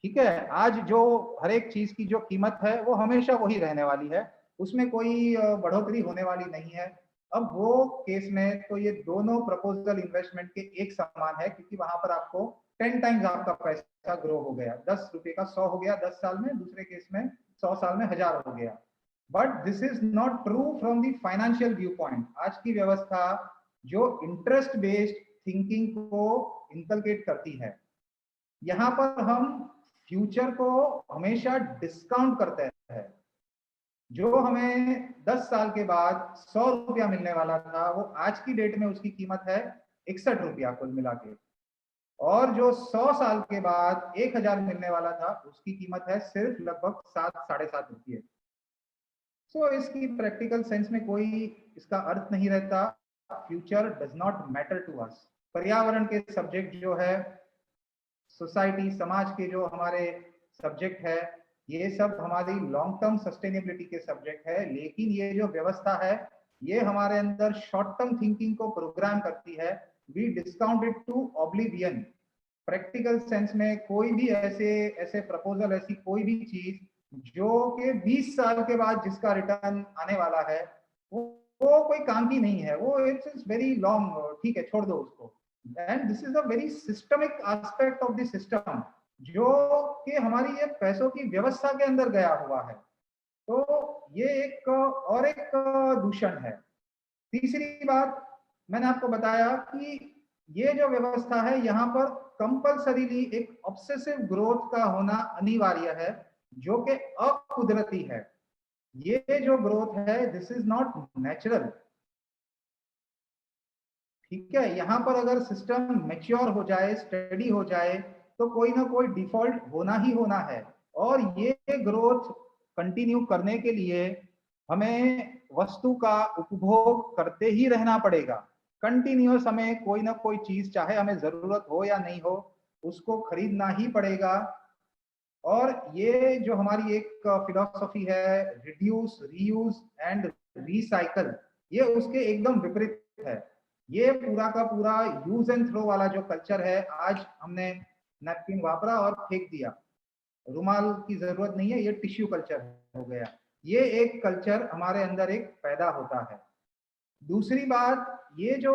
ठीक है। आज जो हर एक चीज की जो कीमत है वो हमेशा वही रहने वाली है, उसमें कोई बढ़ोतरी होने वाली नहीं है। अब वो केस में तो ये दोनों प्रपोजल इन्वेस्टमेंट के एक समान है, क्योंकि वहां पर आपको 10 टाइम्स आपका पैसा ग्रो हो गया। 10 रुपए का 100 हो गया 10 साल में, दूसरे केस में 100 साल में 1000 हो गया। But this is not true from the financial view point. आज की व्यवस्था जो इंटरेस्ट बेस्ड थिंकिंग को इंकलकेट करती है, यहाँ पर हम फ्यूचर को हमेशा डिस्काउंट करते हैं। जो हमें 10 साल के बाद 100 रुपया मिलने वाला था, वो आज की डेट में उसकी कीमत है 61 रुपया कुल मिला के, और जो 100 साल के बाद 1000 मिलने वाला था उसकी कीमत है सिर्फ लगभग 7 साढ़े 7 रुपये। सो इसकी प्रैक्टिकल सेंस में कोई इसका अर्थ नहीं रहता। Future does not matter to us. पर्यावरण के सब्जेक्ट जो है, सोसाइटी समाज के जो हमारे सब्जेक्ट है, ये सब हमारी लॉन्ग टर्म सस्टेनेबिलिटी के सब्जेक्ट है। लेकिन ये जो व्यवस्था है ये हमारे अंदर शॉर्ट टर्म थिंकिंग को प्रोग्राम करती है। We discount it to oblivion. Practical sense में कोई भी ऐसे प्रपोजल, ऐसी कोई भी चीज जो कि 20 साल के बाद जिसका रिटर्न आने वाला है वो कोई काम की नहीं है, वो इट्स वेरी लॉन्ग, ठीक है, छोड़ दो उसको। And this is a very systemic aspect of the system, जो कि हमारी ये पैसों की व्यवस्था के अंदर गया हुआ है। तो ये एक और एक दूषण है। तीसरी बात मैंने आपको बताया कि ये जो व्यवस्था है यहाँ पर कंपल्सरीली एक ऑब्सेसिव ग्रोथ का होना अनिवार्य है, जो कि अकुदरती है। ये जो ग्रोथ है दिस इज नॉट नेचुरल। ठीक है। यहाँ पर अगर सिस्टम मैच्योर हो जाए, स्टडी हो जाए, तो कोई ना कोई डिफॉल्ट होना ही होना है। और ये ग्रोथ कंटिन्यू करने के लिए हमें वस्तु का उपभोग करते ही रहना पड़ेगा। कंटिन्यूअस हमें कोई ना कोई चीज, चाहे हमें जरूरत हो या नहीं हो, उसको खरीदना ही पड़ेगा। और ये जो हमारी एक फिलॉसफी है रिड्यूस, रीयूज एंड रिसाइकल, ये उसके एकदम विपरीत है। ये पूरा का पूरा यूज एंड थ्रो वाला जो कल्चर है, आज हमने नैपकिन वापरा और फेंक दिया, रुमाल की जरूरत नहीं है, ये टिश्यू कल्चर हो गया। ये एक कल्चर हमारे अंदर एक पैदा होता है। दूसरी बात, ये जो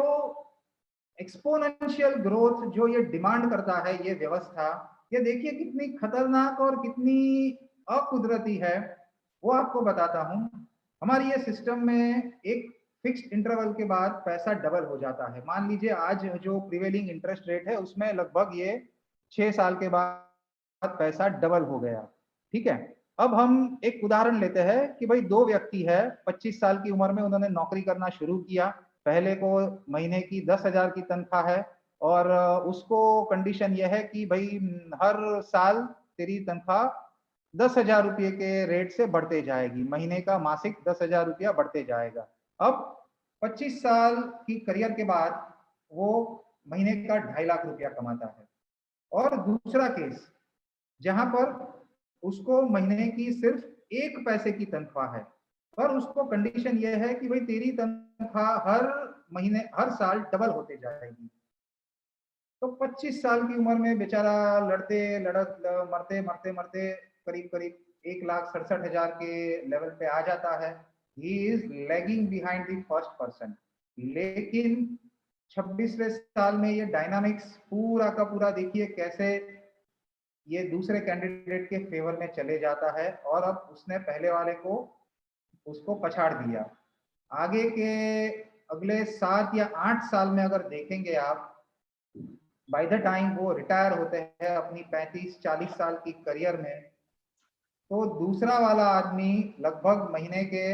एक्सपोनेंशियल ग्रोथ जो ये डिमांड करता है ये व्यवस्था, ये देखिए कितनी खतरनाक और कितनी अकुदरती है। वो आपको बताता हूं। हमारी ये सिस्टम में एक फिक्स्ड इंटरवल के बाद पैसा डबल हो जाता है। मान लीजिए आज जो प्रिवेलिंग इंटरेस्ट रेट है उसमें लगभग ये 6 साल के बाद पैसा डबल हो गया। ठीक है, अब हम एक उदाहरण लेते हैं कि भाई दो व्यक्ति है, 25 साल की उम्र में उन्होंने नौकरी करना शुरू किया। पहले को महीने की 10,000 की तनख्वाह है और उसको कंडीशन यह है कि भाई हर साल तेरी तनख्वाह 10,000 रुपये के रेट से बढ़ते जाएगी, महीने का मासिक 10,000 रुपया बढ़ते जाएगा। अब 25 साल की करियर के बाद वो महीने का 2.5 लाख रुपया कमाता है। और दूसरा केस जहां पर उसको महीने की सिर्फ 1 पैसे की तनख्वाह है, पर उसको कंडीशन यह है कि भाई तेरी तनख्वाह हर महीने हर साल डबल होते जाएगी। तो 25 साल की उम्र में बेचारा मरते मरते मरते करीब करीब 1,67,000 के लेवल पे आ जाता है। He is lagging behind the first person. लेकिन 26वें साल में ये डायनामिक्स पूरा का पूरा देखिए कैसे ये दूसरे कैंडिडेट के फेवर में चले जाता है और अब उसने पहले वाले को उसको पछाड़ दिया। आगे के अगले 7 या 8 साल में अगर देखेंगे आप, बाय द टाइम वो रिटायर होते हैं अपनी 35-40 साल की करियर में, तो दूसरा वाला आदमी लगभग महीने के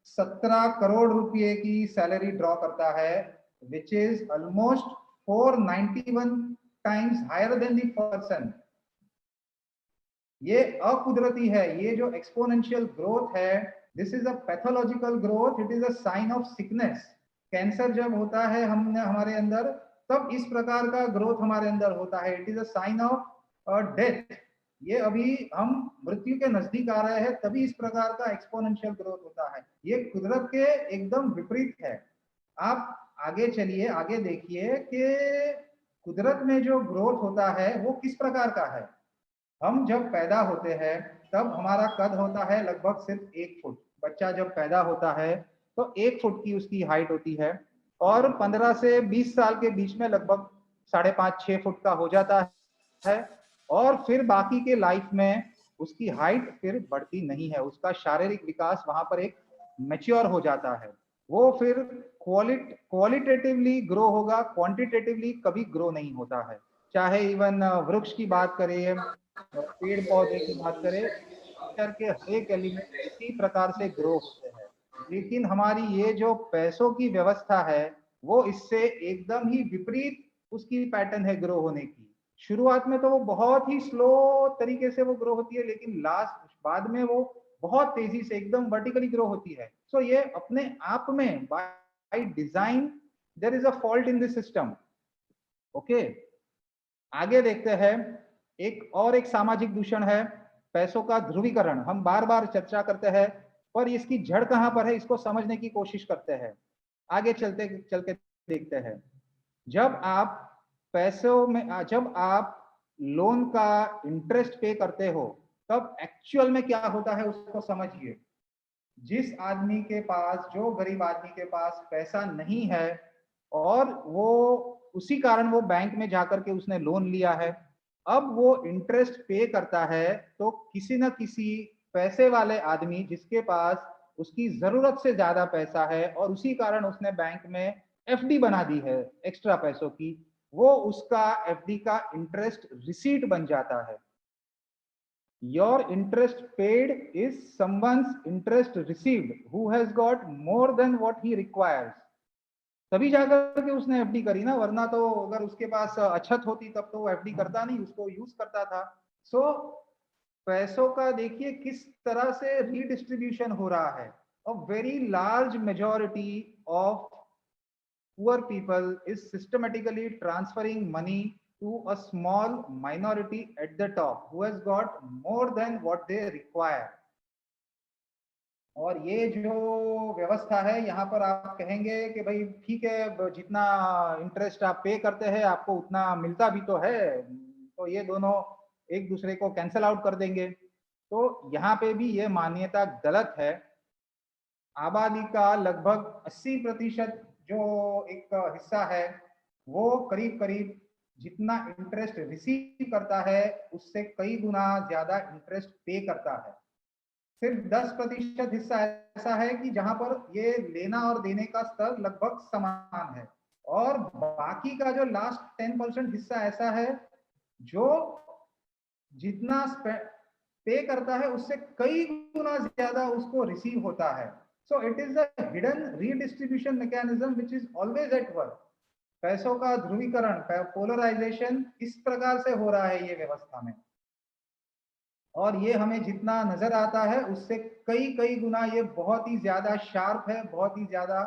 17 करोड़ रुपए की सैलरी ड्रॉ करता है, which is almost 491 times higher than the person. ये अकुदरती है। ये जो एक्सपोनेंशियल ग्रोथ है, this is a pathological growth, it is a sign of sickness. Cancer जब होता है हमारे अंदर, तब इस प्रकार का ग्रोथ हमारे अंदर होता है। It is a sign of death. ये अभी हम मृत्यु के नजदीक आ रहे हैं, तभी इस प्रकार का एक्सपोनेंशियल ग्रोथ होता है। ये कुदरत के एकदम विपरीत है। आप आगे चलिए, आगे देखिए कि कुदरत में जो ग्रोथ होता है वो किस प्रकार का है। हम जब पैदा होते हैं तब हमारा कद होता है लगभग सिर्फ 1 फुट। बच्चा जब पैदा होता है तो 1 फुट की उसकी हाइट होती है और 15 से 20 साल के बीच में लगभग 5.5-6 फुट का हो जाता है। और फिर बाकी के लाइफ में उसकी हाइट फिर बढ़ती नहीं है, उसका शारीरिक विकास वहां पर एक मैच्योर हो जाता है। वो फिर क्वालिटेटिवली ग्रो होगा, क्वांटिटेटिवली कभी ग्रो नहीं होता है। चाहे इवन वृक्ष की बात करें, पेड़ पौधे की बात करें, नेचर के हर एक एलिमेंट इसी प्रकार से ग्रो होते हैं। लेकिन हमारी ये जो पैसों की व्यवस्था है वो इससे एकदम ही विपरीत उसकी पैटर्न है ग्रो होने की। शुरुआत में तो वो बहुत ही स्लो तरीके से वो ग्रो होती है, लेकिन बाद में वो बहुत तेजी से एकदम वर्टिकली ग्रो होती है। सो ये अपने आप में by design there is a fault in this system. Okay, आगे देखते हैं। एक सामाजिक दूषण है पैसों का ध्रुवीकरण। हम बार बार चर्चा करते हैं, पर इसकी जड़ कहां पर है इसको समझने की कोशिश करते हैं। आगे चलते चलते देखते हैं। जब आप लोन का इंटरेस्ट पे करते हो तब एक्चुअल में क्या होता है उसको समझिए। जिस आदमी के पास, जो गरीब आदमी के पास पैसा नहीं है और वो उसी कारण वो बैंक में जाकर के उसने लोन लिया है, अब वो इंटरेस्ट पे करता है तो किसी न किसी पैसे वाले आदमी जिसके पास उसकी जरूरत से ज्यादा पैसा है और उसी कारण उसने बैंक में एफडी बना दी है एक्स्ट्रा पैसों की, वो उसका एफडी का इंटरेस्ट रिसीट बन जाता है। Your interest paid is someone's interest received who has got more than what he requires. तभी जाकर के उसने एफडी करी ना, वरना तो अगर उसके पास अच्छत होती तब तो वो एफडी करता नहीं, उसको यूज करता था। सो पैसों का देखिए किस तरह से रीडिस्ट्रीब्यूशन हो रहा है। A very large majority of poor people is systematically transferring money to a small minority at the top who has got more than what they require. और ये जो व्यवस्था है यहाँ पर आप कहेंगे कि भाई ठीक है, जितना इंटरेस्ट आप पे करते हैं आपको उतना मिलता भी तो है, तो ये दोनों एक दूसरे को कैंसल आउट कर देंगे। तो यहाँ पे भी ये मान्यता गलत है। आबादी का लगभग 80% जो एक हिस्सा है वो करीब करीब जितना इंटरेस्ट रिसीव करता है उससे कई गुना ज्यादा इंटरेस्ट पे करता है। सिर्फ 10% हिस्सा ऐसा है कि जहां पर ये लेना और देने का स्तर लगभग समान है, और बाकी का जो लास्ट 10% हिस्सा ऐसा है जो जितना पे करता है उससे कई गुना ज्यादा उसको रिसीव होता है। So it is a hidden redistribution mechanism which is always at work. पैसों का ध्रुवीकरण, पोलराइजेशन इस प्रकार से हो रहा है ये व्यवस्था में, और ये हमें जितना नजर आता है उससे कई कई गुना ये बहुत ही ज्यादा शार्प है, बहुत ही ज्यादा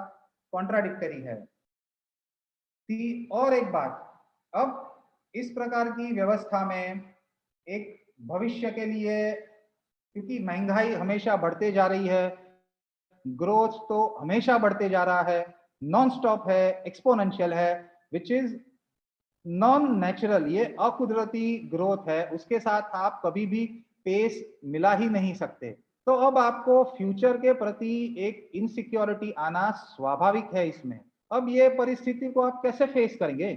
कॉन्ट्राडिक्टरी है। और एक बात, अब इस प्रकार की व्यवस्था में एक भविष्य के लिए, क्योंकि महंगाई हमेशा बढ़ते जा रही है, ग्रोथ तो हमेशा बढ़ते जा रहा है, नॉन स्टॉप है, एक्सपोनेंशियल है, विच इज नॉन नेचुरल, ये अकुदरती ग्रोथ है, उसके साथ आप कभी भी पेस मिला ही नहीं सकते। तो अब आपको फ्यूचर के प्रति एक इनसिक्योरिटी आना स्वाभाविक है इसमें। अब ये परिस्थिति को आप कैसे फेस करेंगे?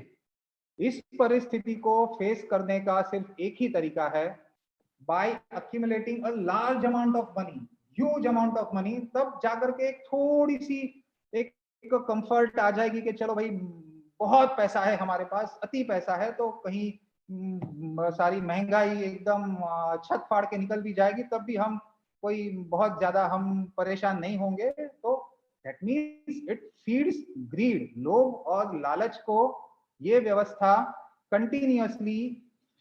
इस परिस्थिति को फेस करने का सिर्फ एक ही तरीका है, by accumulating a large amount of money, huge amount of money. तब जाकर के एक थोड़ी सी एक कंफर्ट आ जाएगी कि चलो भाई बहुत पैसा है हमारे पास, अति पैसा है, तो कहीं सारी महंगाई एकदम छत फाड़ के निकल भी जाएगी, तब भी हम कोई बहुत ज्यादा हम परेशान नहीं होंगे। तो that means it feeds greed, लोभ और लालच को ये व्यवस्था कंटिन्यूअसली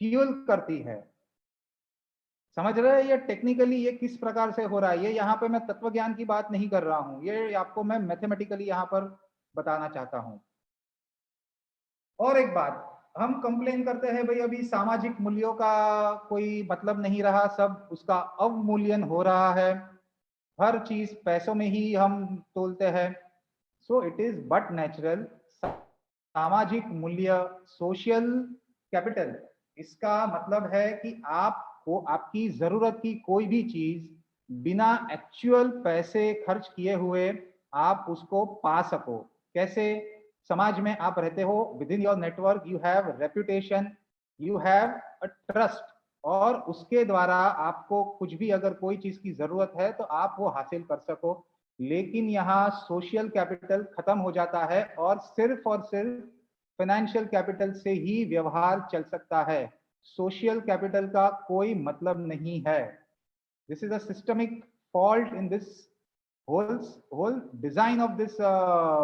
फ्यूल करती है। समझ रहे हैं ये टेक्निकली ये किस प्रकार से हो रहा है? ये यहाँ पे मैं तत्व ज्ञान की बात नहीं कर रहा हूँ, ये आपको मैं मैथमेटिकली यहाँ पर बताना चाहता हूँ। और एक बात, हम कंप्लेन करते हैं भाई अभी सामाजिक मूल्यों का कोई मतलब नहीं रहा, सब उसका अवमूल्यन हो रहा है, हर चीज पैसों में ही हम तोलते हैं। So it is but natural. सामाजिक मूल्य, सोशल कैपिटल, इसका मतलब है कि आपको आपकी जरूरत की कोई भी चीज बिना एक्चुअल पैसे खर्च किए हुए आप उसको पा सको। कैसे? समाज में आप रहते हो, with in your network you have reputation, you have a trust, और उसके द्वारा आपको कुछ भी अगर कोई चीज की जरूरत है तो आप वो हासिल कर सको। लेकिन यहाँ सोशल कैपिटल खत्म हो जाता है और सिर्फ फाइनेंशियल कैपिटल से ही व्यवहार चल सकता है, सोशल कैपिटल का कोई मतलब नहीं है। This is a systemic fault in this whole design of this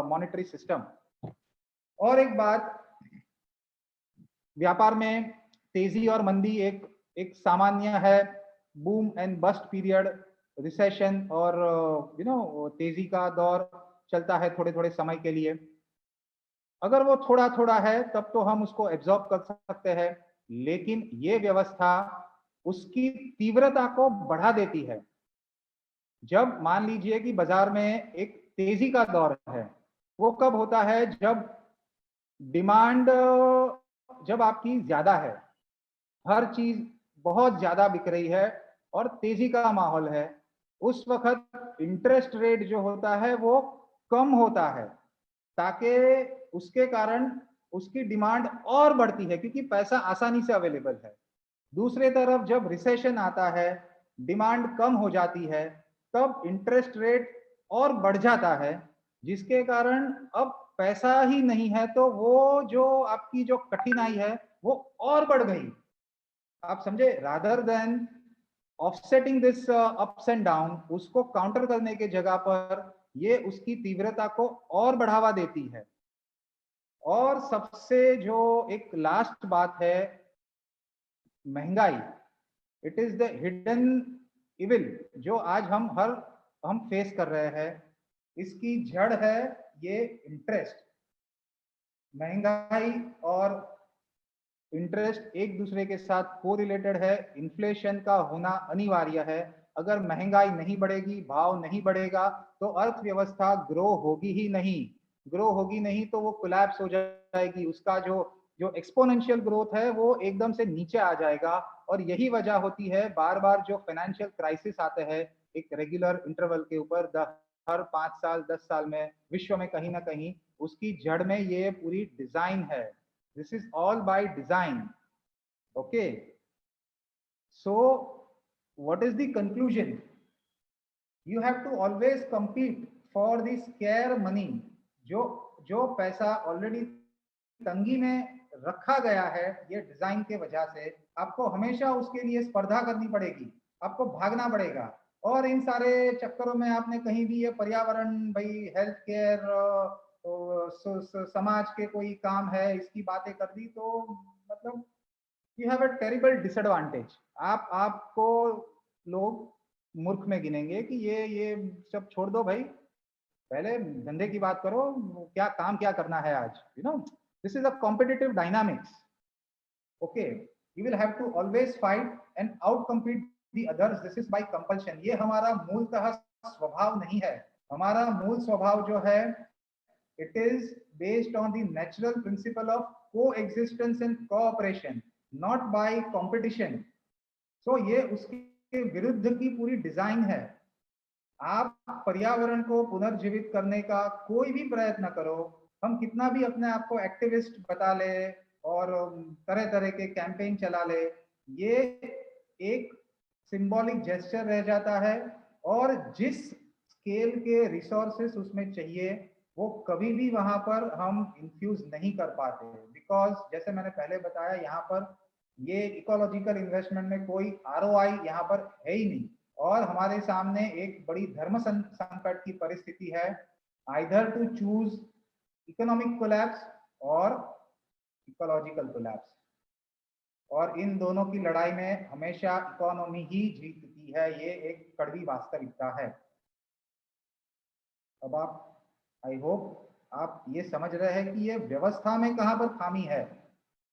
monetary system. और एक बात, व्यापार में तेजी और मंदी एक सामान्य है, boom and bast period, recession और तेजी का दौर चलता है थोड़े थोड़े समय के लिए। अगर वो थोड़ा थोड़ा है तब तो हम उसको एब्जॉर्ब कर सकते हैं, लेकिन ये व्यवस्था उसकी तीव्रता को बढ़ा देती है। जब मान लीजिए कि बाजार में एक तेजी का दौर है, वो कब होता है? जब डिमांड जब आपकी ज्यादा है, हर चीज बहुत ज्यादा बिक रही है और तेजी का माहौल है, उस वक्त इंटरेस्ट रेट जो होता है वो कम होता है, ताकि उसके कारण उसकी डिमांड और बढ़ती है क्योंकि पैसा आसानी से अवेलेबल है। दूसरी तरफ जब रिसेशन आता है, डिमांड कम हो जाती है, तब इंटरेस्ट रेट और बढ़ जाता है, जिसके कारण अब पैसा ही नहीं है, तो वो जो आपकी जो कठिनाई है वो और बढ़ गई। आप समझे? Rather than offsetting this ups and down, उसको काउंटर करने के जगह पर ये उसकी तीव्रता को और बढ़ावा देती है। और सबसे जो एक लास्ट बात है, महंगाई, it is the hidden evil जो आज हम फेस कर रहे हैं। इसकी जड़ है ये इंटरेस्ट, महंगाई और इंटरेस्ट एक दूसरे के साथ कोरिलेटेड है, इन्फ्लेशन का होना अनिवार्य है। अगर महंगाई नहीं बढ़ेगी, भाव नहीं बढ़ेगा, तो अर्थव्यवस्था ग्रो होगी ही नहीं। ग्रो होगी नहीं तो वो कोलैप्स हो जाएगी, उसका जो एक्सपोनेंशियल ग्रोथ है वो एकदम से नीचे आ जाएगा। और यही वजह होती है बार बार जो फाइनेंशियल क्राइसिस आते हैं एक रेगुलर इंटरवल के ऊपर, हर 5 साल 10 साल में विश्व में कहीं ना कहीं, उसकी जड़ में ये पूरी डिजाइन है। This is all by design. Okay, so what is the conclusion? You have to always compete for the scarce money. जो पैसा ऑलरेडी तंगी में रखा गया है ये डिजाइन के वजह से, आपको हमेशा उसके लिए स्पर्धा करनी पड़ेगी, आपको भागना पड़ेगा। और इन सारे चक्करों में आपने कहीं भी ये पर्यावरण, भाई हेल्थ केयर, समाज के कोई काम है, इसकी बातें कर दी, तो मतलब you have a terrible disadvantage. आपको लोग मूर्ख में गिनेंगे कि ये सब छोड़ दो भाई, पहले धंधे की बात करो, क्या करना है आज, you know. This is a competitive dynamics. Okay, you will have to always fight and out compete the others. This is by compulsion. ये हमारा मूलतः स्वभाव नहीं है। हमारा मूल स्वभाव जो है, it is based on the natural principle of coexistence and cooperation, not by competition. So ये उसके विरुद्ध की पूरी डिजाइन है। आप पर्यावरण को पुनर्जीवित करने का कोई भी प्रयत्न करो, हम कितना भी अपने आप को एक्टिविस्ट बता ले और तरह तरह के कैंपेन चला ले, ये एक सिंबॉलिक जेस्चर रह जाता है। और जिस स्केल के रिसोर्सेस उसमें चाहिए वो कभी भी वहां पर हम इन्फ्यूज नहीं कर पाते, बिकॉज जैसे मैंने पहले बताया, यहाँ पर ये इकोलॉजिकल इन्वेस्टमेंट में कोई ROI यहाँ पर है ही नहीं। और हमारे सामने एक बड़ी धर्म संकट की परिस्थिति है, either to choose economic collapse और इकोलॉजिकल कोलैप्स। और इन दोनों की लड़ाई में हमेशा इकोनॉमी ही जीतती है, ये एक कड़वी वास्तविकता है। अब आप, आई होप आप ये समझ रहे हैं कि ये व्यवस्था में कहाँ पर खामी है।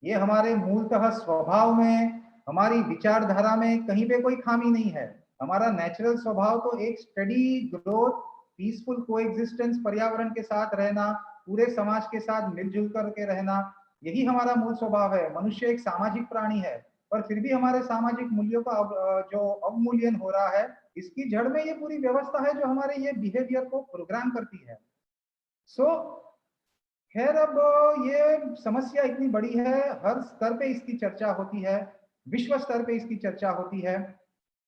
ये हमारे मूलतः स्वभाव में, हमारी विचारधारा में कहीं पे कोई खामी नहीं है। हमारा नेचुरल स्वभाव तो एक स्टडी ग्रोथ, पीसफुल कोएग्जिस्टेंस, पर्यावरण के साथ रहना, पूरे समाज के साथ मिलजुल करके रहना, यही हमारा मूल स्वभाव है। मनुष्य एक सामाजिक प्राणी है, पर फिर भी हमारे सामाजिक मूल्यों का जो अवमूल्यन हो रहा है, इसकी जड़ में ये पूरी व्यवस्था है जो हमारे ये बिहेवियर को प्रोग्राम करती है। सो खैर, अब ये समस्या इतनी बड़ी है, हर स्तर पे इसकी चर्चा होती है, विश्व स्तर पे इसकी चर्चा होती है,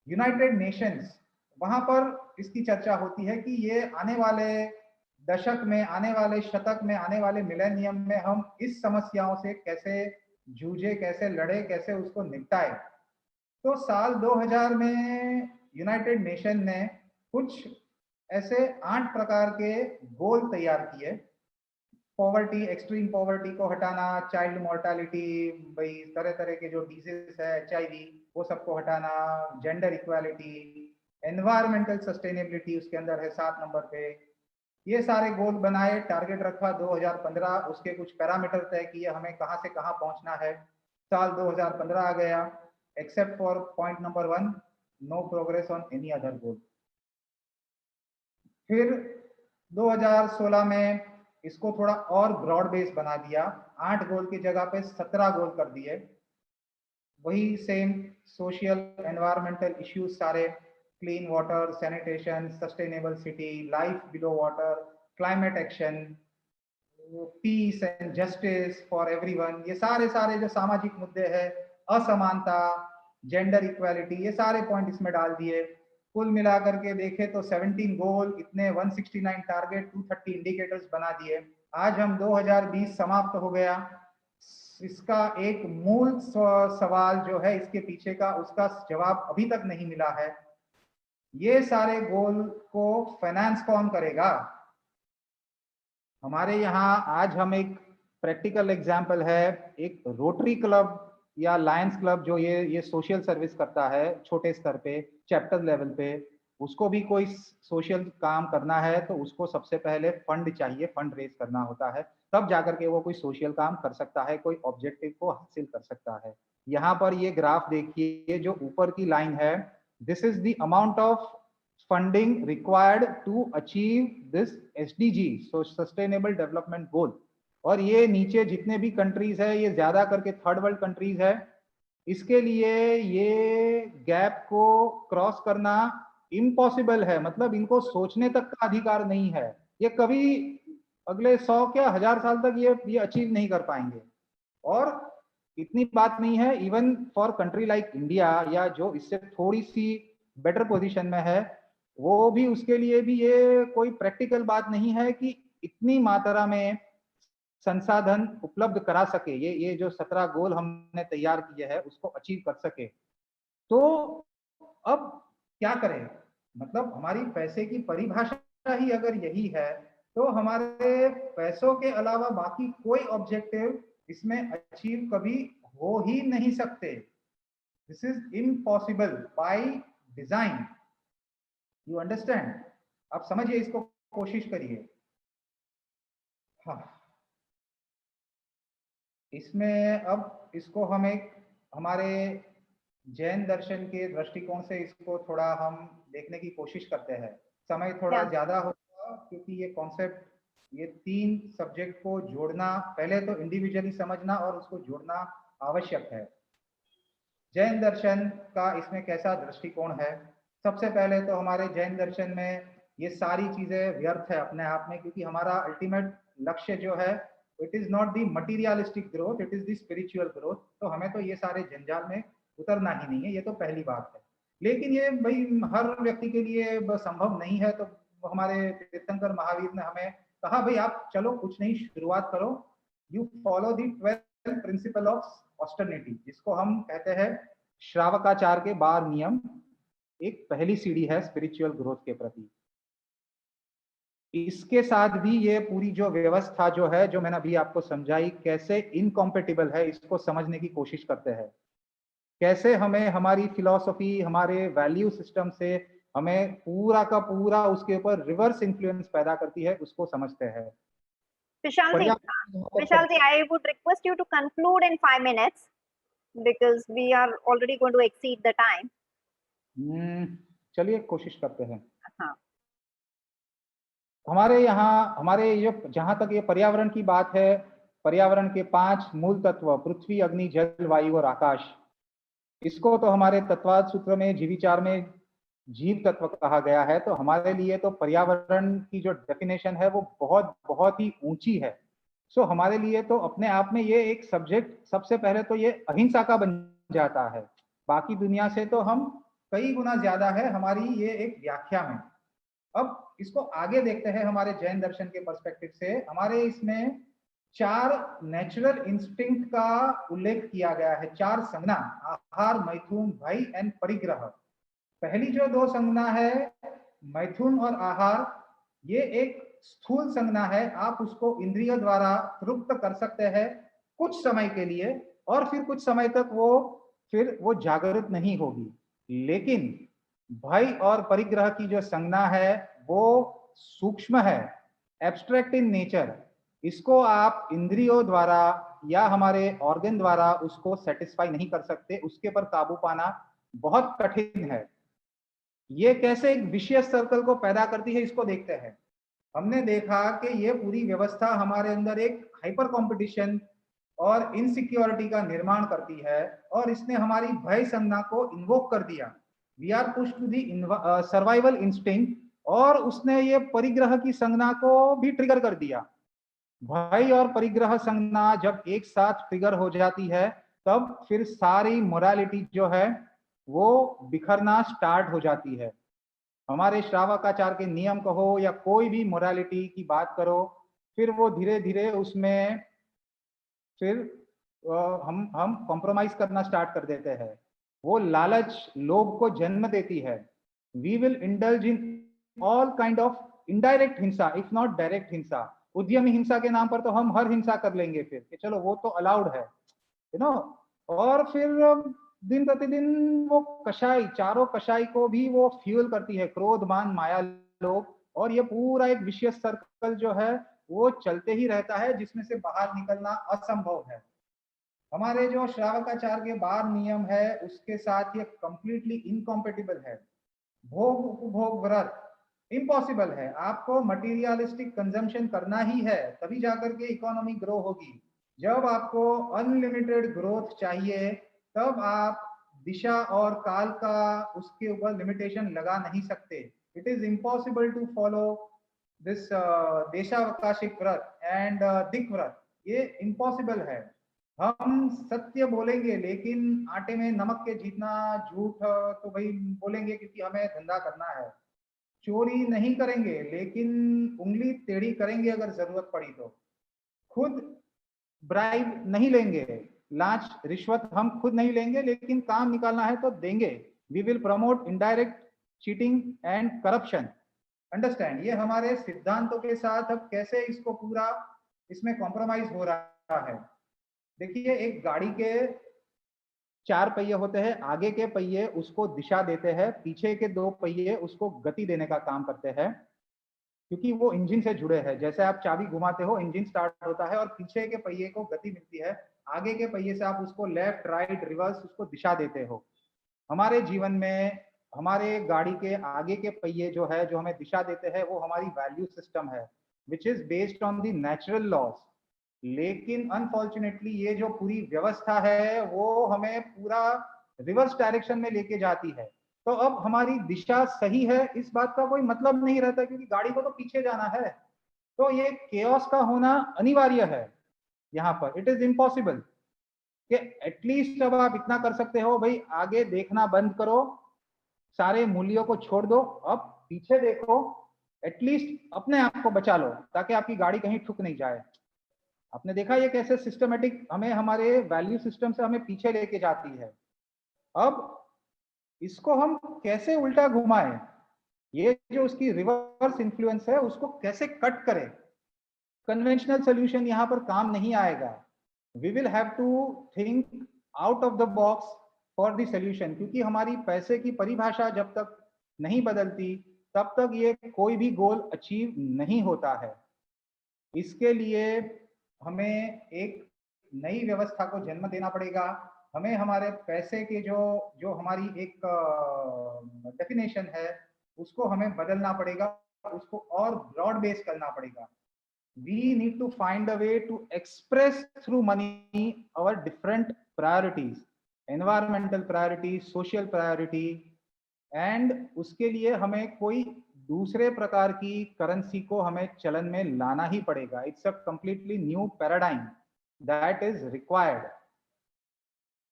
यूनाइटेड नेशंस, वहां पर इसकी चर्चा होती है कि ये आने वाले दशक में, आने वाले शतक में, आने वाले मिलेनियम में हम इस समस्याओं से कैसे जूझे, कैसे लड़े, कैसे उसको निपटाए। तो साल 2000 में यूनाइटेड नेशन ने कुछ ऐसे 8 प्रकार के गोल तैयार किए। पॉवर्टी, एक्सट्रीम पॉवर्टी को हटाना, चाइल्ड मोर्टालिटी, भाई तरह तरह के जो डिजीज है, HIV, वो सबको हटाना, जेंडर इक्वालिटी, एनवायरमेंटल सस्टेनेबिलिटी उसके अंदर है 7 नंबर पे। ये सारे गोल बनाए, टारगेट रखा 2015, उसके कुछ पैरामीटर तय किए हमें कहाँ से कहाँ पहुंचना है। साल 2015 आ गया, except for point number 1, no progress on any other goal. फिर 2016 में इसको थोड़ा और ब्रॉड बेस बना दिया, 8 गोल की जगह पे 17 गोल कर दिए। वही सेम सोशल एनवायरमेंटल इश्यूज सारे, clean water, sanitation, sustainable city, life below water, climate action, peace and justice for everyone, ये सारे जो सामाजिक मुद्दे हैं, असमानता, जेंडर इक्वालिटी, ये सारे पॉइंट इसमें डाल दिए। कुल मिलाकर के देखें तो 17 गोल, इतने 169 टारगेट, 230 इंडिकेटर्स बना दिए। आज हम 2020 समाप्त हो गया, इसका एक मूल सवाल जो है इसके पीछे का, उसका जवाब अभी तक नहीं मिला है। ये सारे गोल को फाइनेंस कौन करेगा? हमारे यहाँ आज हम एक प्रैक्टिकल एग्जाम्पल है, एक रोटरी क्लब या लायंस क्लब जो ये सोशल सर्विस करता है छोटे स्तर पे, चैप्टर लेवल पे, उसको भी कोई सोशल काम करना है तो उसको सबसे पहले फंड चाहिए, फंड रेज करना होता है, तब जाकर के वो कोई सोशल काम कर सकता है, कोई ऑब्जेक्टिव को हासिल कर सकता है। यहाँ पर ये ग्राफ देखिए, जो ऊपर की लाइन है, this is the amount of funding required to achieve this SDG, so sustainable development goal. और ये नीचे जितने भी कंट्रीज है, ये ज्यादा करके थर्ड वर्ल्ड कंट्रीज है, इसके लिए ये गैप को क्रॉस करना इम्पॉसिबल है, मतलब इनको सोचने तक का अधिकार नहीं है, ये कभी अगले 100 क्या 1000 साल तक ये अचीव नहीं कर पाएंगे। और इतनी बात नहीं है, even for country like India, या जो इससे थोड़ी सी बेटर पोजीशन में है, वो भी, उसके लिए भी ये कोई प्रैक्टिकल बात नहीं है कि इतनी मात्रा में संसाधन उपलब्ध करा सके, ये जो 17 गोल हमने तैयार किए हैं उसको अचीव कर सके। तो अब क्या करें, मतलब हमारी पैसे की परिभाषा ही अगर यही है, तो हमारे पैसों के अलावा बाकी कोई ऑब्जेक्टिव इसमें अचीव कभी हो ही नहीं सकते। This is impossible by design, you understand? आप समझिए, इसको कोशिश करिए। हाँ, इसमें अब इसको हम एक हमारे जैन दर्शन के दृष्टिकोण से इसको थोड़ा हम देखने की कोशिश करते हैं। समय थोड़ा ज्यादा होगा क्योंकि ये कॉन्सेप्ट, ये 3 सब्जेक्ट को जोड़ना, पहले तो इंडिविजुअली समझना और उसको जोड़ना आवश्यक है। जैन दर्शन का इसमें कैसा दृष्टिकोण है? सबसे पहले तो हमारे जैन दर्शन में ये सारी चीजें व्यर्थ है अपने आप में, क्योंकि हमारा अल्टीमेट लक्ष्य जो है, it is not the materialistic growth, it is the spiritual growth. तो हमें तो ये सारे जंजाल में उतरना ही नहीं है, ये तो पहली बात है। लेकिन ये भाई हर व्यक्ति के लिए संभव नहीं है, तो हमारे तीर्थंकर महावीर ने हमें कहा, भाई आप चलो कुछ नहीं, शुरुआत करो, you follow the 12 principle of austerity, जिसको हम कहते हैं श्रावकाचार के 12 नियम। एक पहली सीढ़ी है स्पिरिचुअल ग्रोथ के प्रति। इसके साथ भी ये पूरी जो व्यवस्था जो है, जो मैंने अभी आपको समझाई कैसे इनकॉम्पेटिबल है, इसको समझने की कोशिश करते हैं। कैसे हमें हमारी फिलॉसफी, हमारे वैल्यू सिस्टम से हमें पूरा का पूरा उसके ऊपर रिवर्स इन्फ्लुएंस पैदा करती है, उसको समझते हैं। Vishalji, I would request you to conclude in 5 minutes because we are already going to exceed the time. चलिए कोशिश करते हैं। हाँ। हमारे यहाँ, हमारे ये जहां तक ये पर्यावरण की बात है, पर्यावरण के 5 मूल तत्व, पृथ्वी, अग्नि, जल, वायु और आकाश, इसको तो हमारे तत्वाद सूत्र में, जीविचार में जीव तत्व कहा गया है। तो हमारे लिए तो पर्यावरण की जो डेफिनेशन है वो बहुत बहुत ही ऊंची है। सो हमारे लिए तो अपने आप में ये एक सब्जेक्ट, सबसे पहले तो ये अहिंसा का बन जाता है। बाकी दुनिया से तो हम कई गुना ज्यादा है हमारी ये एक व्याख्या में। अब इसको आगे देखते हैं हमारे जैन दर्शन के पर्सपेक्टिव से। हमारे इसमें 4 नेचुरल इंस्टिंक्ट का उल्लेख किया गया है, 4 संज्ञा, आहार, मैथुन, भय एंड परिग्रह। पहली जो 2 संज्ञा है, मैथुन और आहार, ये एक स्थूल संज्ञा है, आप उसको इंद्रियों द्वारा तृप्त कर सकते हैं कुछ समय के लिए, और फिर कुछ समय तक वो जागृत नहीं होगी। लेकिन भय और परिग्रह की जो संज्ञा है वो सूक्ष्म है, एब्स्ट्रैक्ट इन नेचर। इसको आप इंद्रियों द्वारा या हमारे ऑर्गन द्वारा उसको सेटिस्फाई नहीं कर सकते, उसके पर काबू पाना बहुत कठिन है। ये कैसे एक विशियस सर्कल को पैदा करती है, इसको देखते हैं। हमने देखा कि ये पूरी व्यवस्था हमारे अंदर एक हाइपर कंपटीशन और इनसिक्योरिटी का निर्माण करती है, और इसने हमारी भय संज्ञा को इन्वोक कर दिया। We are push to the survival instinct, और उसने ये परिग्रह की संज्ञा को भी ट्रिगर कर दिया। भय और परिग्रह संज्ञा जब एक साथ ट्रिगर हो जाती है, तब फिर सारी मोरालिटी जो है वो बिखरना स्टार्ट हो जाती है। हमारे श्रावकाचार के नियम कहो या कोई भी मोरालिटी की बात करो, फिर वो धीरे धीरे उसमें फिर हम कॉम्प्रोमाइज करना स्टार्ट कर देते हैं। वो लालच लोभ को जन्म देती है। We will indulge in all kind of indirect हिंसा, इफ नॉट डायरेक्ट हिंसा। उद्यमी हिंसा के नाम पर तो हम हर हिंसा कर लेंगे फिर कि चलो वो तो अलाउड है, यू नो। और फिर दिन प्रतिदिन वो कषाय, चारों कषाय को भी वो फ्यूल करती है, क्रोध मान माया लोभ, और ये पूरा एक विशियस सर्कल जो है वो चलते ही रहता है, जिसमें से बाहर निकलना असंभव है। हमारे जो श्रावकाचार के 12 नियम है उसके साथ ये कंप्लीटली इनकॉम्पेटिबल है। भोग उपभोग व्रत इम्पॉसिबल है। आपको मटीरियलिस्टिक कंजम्पशन करना ही है, तभी जाकर के इकोनॉमी ग्रो होगी। जब आपको अनलिमिटेड ग्रोथ चाहिए तब आप दिशा और काल का उसके ऊपर लिमिटेशन लगा नहीं सकते। It is impossible to follow this देशावकाशिक व्रत एंड दिक व्रत, ये इम्पॉसिबल है। हम सत्य बोलेंगे लेकिन आटे में नमक के जितना झूठ तो भाई बोलेंगे, क्योंकि हमें धंधा करना है। चोरी नहीं करेंगे लेकिन उंगली टेढ़ी करेंगे अगर जरूरत पड़ी तो। खुद ब्राइब नहीं लेंगे, लांच रिश्वत हम खुद नहीं लेंगे, लेकिन काम निकालना है तो देंगे। We will promote indirect cheating and corruption. Understand, ये हमारे सिद्धांतों के साथ अब कैसे इसको पूरा इसमें कॉम्प्रोमाइज हो रहा है। देखिए, एक गाड़ी के 4 पहिए होते हैं, आगे के पहिए उसको दिशा देते हैं, पीछे के 2 पहिए उसको गति देने का काम करते हैं, क्योंकि वो इंजन से जुड़े हैं। जैसे आप चाबी घुमाते हो, इंजन स्टार्ट होता है और पीछे के पहिए को गति मिलती है, आगे के पहिए से आप उसको लेफ्ट राइट रिवर्स उसको दिशा देते हो। हमारे जीवन में हमारे गाड़ी के आगे के पहिए जो है, जो हमें दिशा देते हैं, वो हमारी वैल्यू सिस्टम है, which is based on the natural laws. लेकिन अनफॉर्चुनेटली ये जो पूरी व्यवस्था है वो हमें पूरा रिवर्स डायरेक्शन में लेके जाती है। तो अब हमारी दिशा सही है इस बात का कोई मतलब नहीं रहता, क्योंकि गाड़ी को तो पीछे जाना है। तो ये केओस का होना अनिवार्य है यहाँ पर। इट इज इम्पॉसिबल कि एटलीस्ट अब आप इतना कर सकते हो, भाई आगे देखना बंद करो, सारे मूल्यों को छोड़ दो, अब पीछे देखो, एटलीस्ट अपने आप को बचा लो ताकि आपकी गाड़ी कहीं ठुक नहीं जाए। आपने देखा ये कैसे सिस्टमेटिक हमें हमारे वैल्यू सिस्टम से हमें पीछे लेके जाती है। अब इसको हम कैसे उल्टा घुमाएं, ये जो उसकी रिवर्स इन्फ्लुएंस है उसको कैसे कट करें। कन्वेंशनल सोल्यूशन यहाँ पर काम नहीं आएगा। We will have to think out of the box for the solution, क्योंकि हमारी पैसे की परिभाषा जब तक नहीं बदलती तब तक ये कोई भी गोल अचीव नहीं होता है। इसके लिए हमें एक नई व्यवस्था को जन्म देना पड़ेगा। हमें हमारे पैसे के जो हमारी एक डेफिनेशन है उसको हमें बदलना पड़ेगा, उसको और ब्रॉड बेस करना पड़ेगा। We need to find a way to express through money our different priorities, environmental priority, social priority, and उसके लिए हमें कोई दूसरे प्रकार की करेंसी को हमें चलन में लाना ही पड़ेगा। It's a completely new paradigm that is required.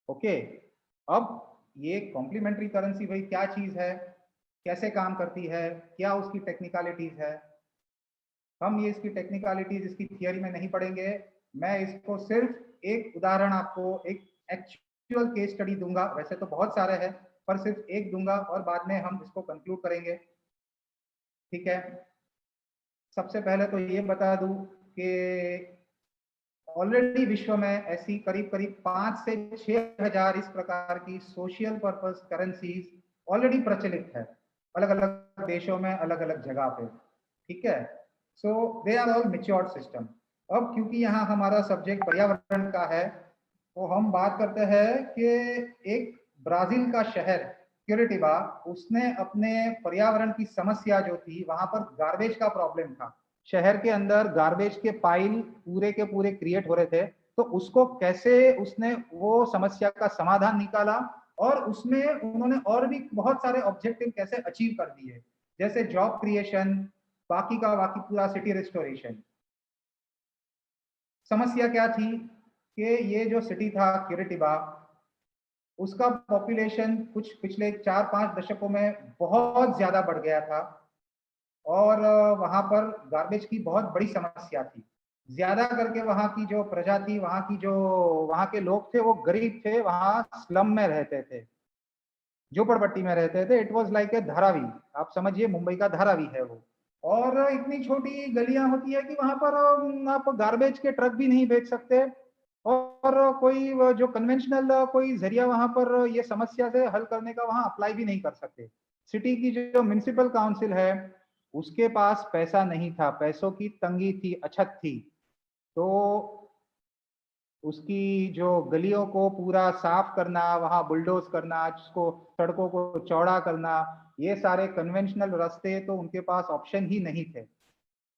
Okay, अब ये कॉम्प्लीमेंट्री करेंसी भाई क्या चीज है, कैसे काम करती है, क्या उसकी टेक्निकलिटीज है, हम ये इसकी टेक्निकलिटीज इसकी थियरी में नहीं पढ़ेंगे। मैं इसको सिर्फ एक उदाहरण, आपको एक एक्चुअल केस स्टडी दूंगा, वैसे तो बहुत सारे हैं पर सिर्फ एक दूंगा और बाद में हम इसको कंक्लूड करेंगे। ठीक है, सबसे पहले तो ये बता दूं कि ऑलरेडी विश्व में ऐसी करीब करीब 5 से 6 हजार इस प्रकार की सोशल पर्पस करेंसीज ऑलरेडी प्रचलित है, अलग अलग देशों में अलग अलग जगह पे। ठीक है, so they are all matured system. अब क्योंकि यहाँ हमारा सब्जेक्ट पर्यावरण का है तो हम बात करते हैं कि एक ब्राजील का शहर क्यूरिटिबा, उसने अपने पर्यावरण की समस्या जो थी, वहां पर गार्बेज का प्रॉब्लम था। शहर के अंदर गार्बेज के पाइल पूरे के पूरे क्रिएट हो रहे थे, तो उसको कैसे उसने वो समस्या का समाधान निकाला और उसमें उन्होंने और भी बहुत सारे ऑब्जेक्टिव कैसे अचीव कर दिए, जैसे जॉब क्रिएशन, बाकी का बाकी पूरा सिटी रिस्टोरेशन। समस्या क्या थी कि ये जो सिटी था क्यूरिटिबा, उसका पॉपुलेशन कुछ पिछले 4-5 दशकों में बहुत ज्यादा बढ़ गया था और वहां पर गार्बेज की बहुत बड़ी समस्या थी। ज्यादा करके वहां की जो प्रजा थी, वहां के लोग थे, वो गरीब थे, वहां स्लम में रहते थे, झोपड़पट्टी में रहते थे। It was like a Dharavi, आप समझिए मुंबई का धारावी है वो। और इतनी छोटी गलियां होती है कि वहां पर आप गार्बेज के ट्रक भी नहीं भेज सकते, और कोई जो कन्वेंशनल कोई जरिया वहां पर ये समस्या से हल करने का वहां अप्लाई भी नहीं कर सकते। सिटी की जो म्युनिसिपल काउंसिल है उसके पास पैसा नहीं था, पैसों की तंगी थी, अछत थी। तो उसकी जो गलियों को पूरा साफ करना, वहां बुलडोज करना, उसको सड़कों को चौड़ा करना, ये सारे कन्वेंशनल रास्ते तो उनके पास ऑप्शन ही नहीं थे।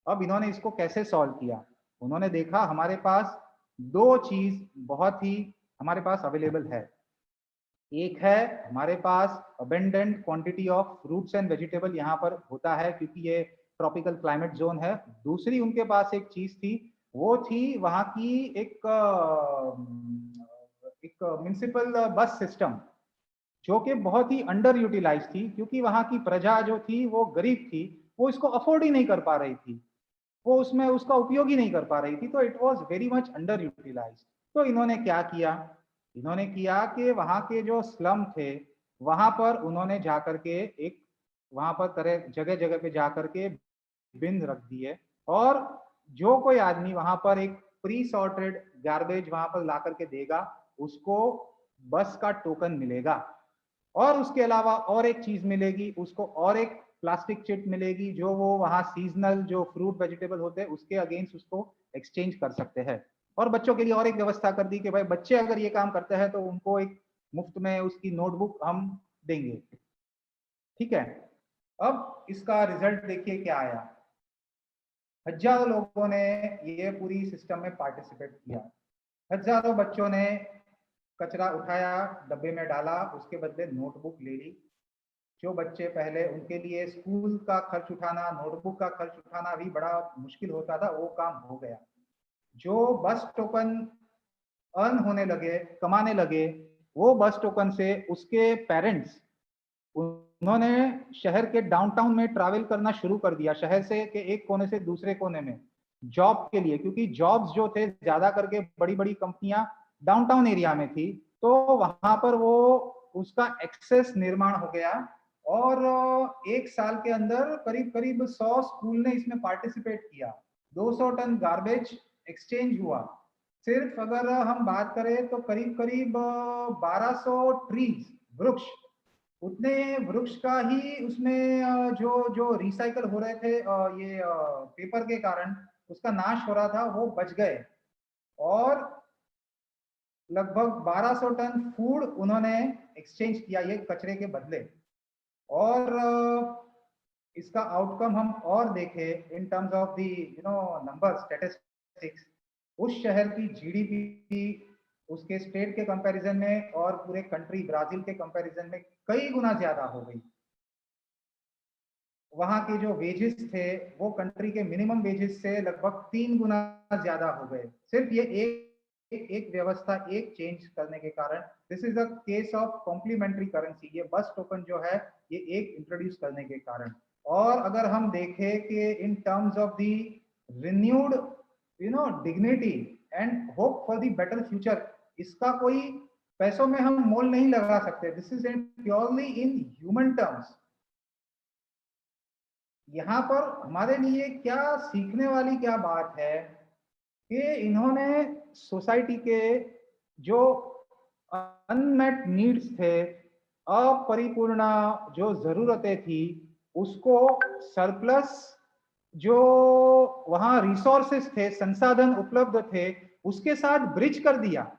अब इन्होंने इसको कैसे सॉल्व किया? उन्होंने देखा हमारे पास दो चीज बहुत ही हमारे पास अवेलेबल है। एक है हमारे पास abundant quantity of fruits and vegetable यहाँ पर होता है क्योंकि ये ट्रॉपिकल क्लाइमेट जोन है। दूसरी उनके पास एक चीज थी, वो थी वहाँ की एक म्युनिसिपल बस सिस्टम जो कि बहुत ही अंडर यूटिलाइज थी, क्योंकि वहाँ की प्रजा जो थी वो गरीब थी, वो इसको अफोर्ड ही नहीं कर पा रही थी, वो उसमें उसका उपयोग ही नहीं कर पा रही थी, तो it was very much under utilise. तो इन्होंने क्या किया? इन्होंने किया कि वहां के जो स्लम थे वहां पर उन्होंने जाकर के एक वहां पर तरह जगह जगह पे जाकर के बिन रख दिए, और जो कोई आदमी वहां पर एक प्री सॉर्टेड गार्बेज वहां पर ला करके देगा उसको बस का टोकन मिलेगा, और उसके अलावा और एक चीज मिलेगी उसको, और एक प्लास्टिक चिट मिलेगी जो वो वहां सीजनल जो फ्रूट वेजिटेबल होते हैं उसके अगेंस्ट उसको एक्सचेंज कर सकते हैं। और बच्चों के लिए और एक व्यवस्था कर दी कि भाई बच्चे अगर ये काम करते हैं तो उनको एक मुफ्त में उसकी नोटबुक हम देंगे। ठीक है, अब इसका रिजल्ट देखिए क्या आया। हजारों लोगों ने ये पूरी सिस्टम में पार्टिसिपेट किया, हजारों बच्चों ने कचरा उठाया, डब्बे में डाला, उसके बदले नोटबुक ले ली। जो बच्चे पहले उनके लिए स्कूल का खर्च उठाना, नोटबुक का खर्च उठाना भी बड़ा मुश्किल होता था, वो काम हो गया। जो बस टोकन अर्न होने लगे, कमाने लगे, वो बस टोकन से उसके पेरेंट्स उन्होंने शहर के डाउनटाउन में ट्रैवल करना शुरू कर दिया, शहर से के एक कोने से दूसरे कोने में जॉब के लिए, क्योंकि जॉब्स जो थे ज्यादा करके बड़ी बड़ी कंपनियां डाउनटाउन एरिया में थी, तो वहां पर वो उसका एक्सेस निर्माण हो गया। और एक साल के अंदर करीब करीब 100 स्कूल ने इसमें पार्टिसिपेट किया, 200 टन गार्बेज एक्सचेंज हुआ। सिर्फ अगर हम बात करें तो करीब करीब 1200 ट्रीज, वृक्ष, उतने वृक्ष का ही उसमें जो जो रिसाइकल हो रहे थे ये पेपर के कारण उसका नाश हो रहा था, वो बच गए। और लगभग 1200 टन फूड उन्होंने एक्सचेंज किया ये कचरे के बदले। और इसका आउटकम हम और देखें in terms of the number statistics, उस शहर की जीडीपी उसके स्टेट के कंपैरिजन में और पूरे कंट्री ब्राजील के कंपैरिजन में कई गुना ज्यादा हो गई। वहां के जो वेजेस थे वो कंट्री के मिनिमम वेजेस से लगभग 3 गुना ज्यादा हो गए, सिर्फ ये एक व्यवस्था, एक चेंज करने के कारण। This is a case of complementary currency, ये बस टोकन जो है ये एक इंट्रोड्यूस करने के कारण। और अगर हम देखें कि in terms of the renewed dignity and hope for the better future, इसका कोई पैसों में हम मोल नहीं लगा सकते। This is purely in human terms. यहाँ पर हमारे लिए क्या सीखने वाली क्या बात है कि इन्होंने सोसाइटी के जो अनमेट नीड्स थे, अपरिपूर्ण जो जरूरतें थी, उसको सरप्लस जो वहां रिसोर्सेस थे, संसाधन उपलब्ध थे, उसके साथ ब्रिज कर दिया।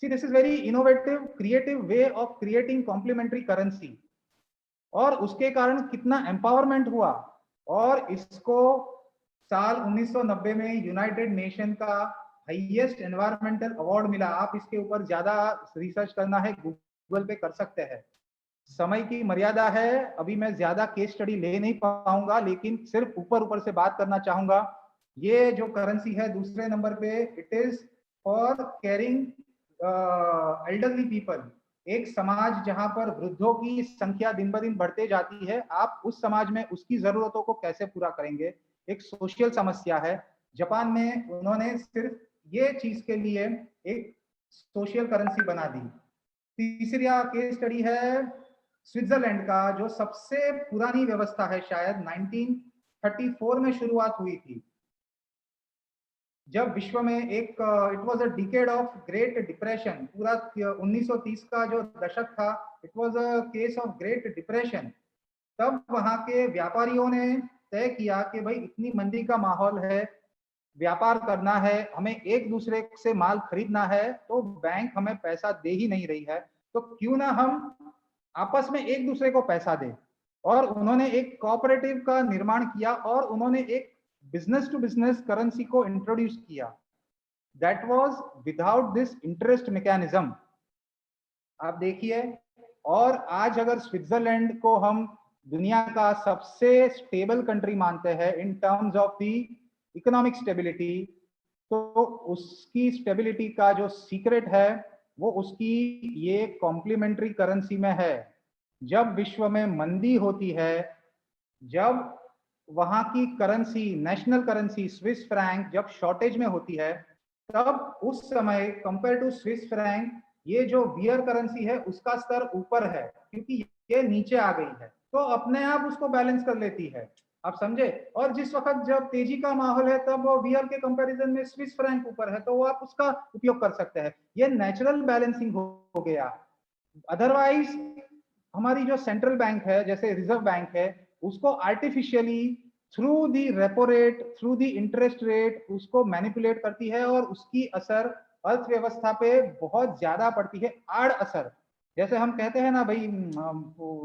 See this is very innovative creative way of creating complementary currency, और उसके कारण कितना एम्पावरमेंट हुआ। और इसको साल 1990 में यूनाइटेड नेशन का हाईएस्ट एनवायरमेंटल अवार्ड मिला। आप इसके ऊपर ज्यादा रिसर्च करना है गूगल पे कर सकते हैं। समय की मर्यादा है, अभी मैं ज्यादा केस स्टडी ले नहीं पाऊंगा, लेकिन सिर्फ ऊपर ऊपर से बात करना चाहूंगा। ये जो करेंसी है दूसरे नंबर पे, it is for caring elderly people. एक समाज जहां पर वृद्धों की संख्या दिन ब दिन बढ़ते जाती है, आप उस समाज में उसकी जरूरतों को कैसे पूरा करेंगे, एक सोशल समस्या है। जापान में उन्होंने सिर्फ ये चीज के लिए एक सोशल करेंसी बना दी। तीसरा केस स्टडी है स्विट्जरलैंड का, जो सबसे पुरानी व्यवस्था है, शायद 1934 में शुरुआत हुई थी। जब विश्व में एक it was a decade of great depression, पूरा 1930 का जो दशक था, it was a case of great depression. तब वहां के व्यापारियों ने तय किया कि भाई इतनी मंदी का माहौल है, व्यापार करना है, हमें एक दूसरे से माल खरीदना है, तो बैंक हमें पैसा दे ही नहीं रही है, तो क्यों ना हम आपस में एक दूसरे को पैसा दें। और उन्होंने एक कोऑपरेटिव का निर्माण किया और उन्होंने एक बिजनेस टू बिजनेस करेंसी को इंट्रोड्यूस किया। That was without this interest mechanism. आप देखिए, और आज अगर स्विट्जरलैंड को हम दुनिया का सबसे स्टेबल कंट्री मानते हैं in terms of the economic stability, तो उसकी स्टेबिलिटी का जो सीक्रेट है वो उसकी ये कॉम्प्लीमेंट्री करेंसी में है। जब विश्व में मंदी होती है, जब वहां की currency, national currency Swiss franc जब शॉर्टेज में होती है, तब उस समय कंपेयर टू स्विस फ्रैंक ये जो बियर करेंसी है उसका स्तर ऊपर है, क्योंकि ये नीचे आ गई है, तो अपने आप उसको बैलेंस कर लेती है। आप समझे? और जिस वक्त जब तेजी का माहौल है तब बियर के कंपैरिजन में स्विस फ्रैंक ऊपर है, तो वो आप उसका उपयोग कर सकते हैं। ये नेचुरल बैलेंसिंग हो गया। अदरवाइज हमारी जो सेंट्रल बैंक है, जैसे रिजर्व बैंक है, उसको artificially through the repo rate, through the interest rate उसको मैनिपुलेट करती है और उसकी असर अर्थव्यवस्था पे बहुत ज्यादा पड़ती है, आड़ असर। जैसे हम कहते हैं ना भाई,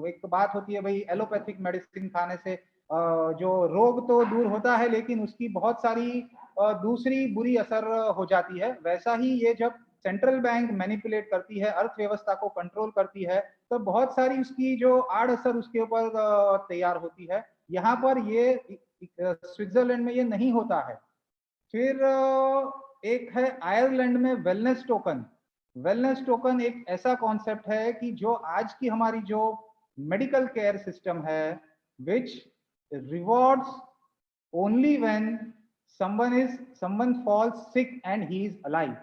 एक बात होती है भाई, एलोपैथिक मेडिसिन खाने से जो रोग तो दूर होता है लेकिन उसकी बहुत सारी दूसरी बुरी असर हो जाती है। वैसा ही ये जब सेंट्रल बैंक मैनिपुलेट करती है, अर्थव्यवस्था को कंट्रोल करती है, तो बहुत सारी उसकी जो आड़ असर उसके ऊपर तैयार होती है। यहाँ पर ये स्विट्जरलैंड में ये नहीं होता है। फिर एक है आयरलैंड में वेलनेस टोकन। वेलनेस टोकन एक ऐसा कॉन्सेप्ट है कि जो आज की हमारी जो मेडिकल केयर सिस्टम है, which rewards only when someone falls sick and he is alive।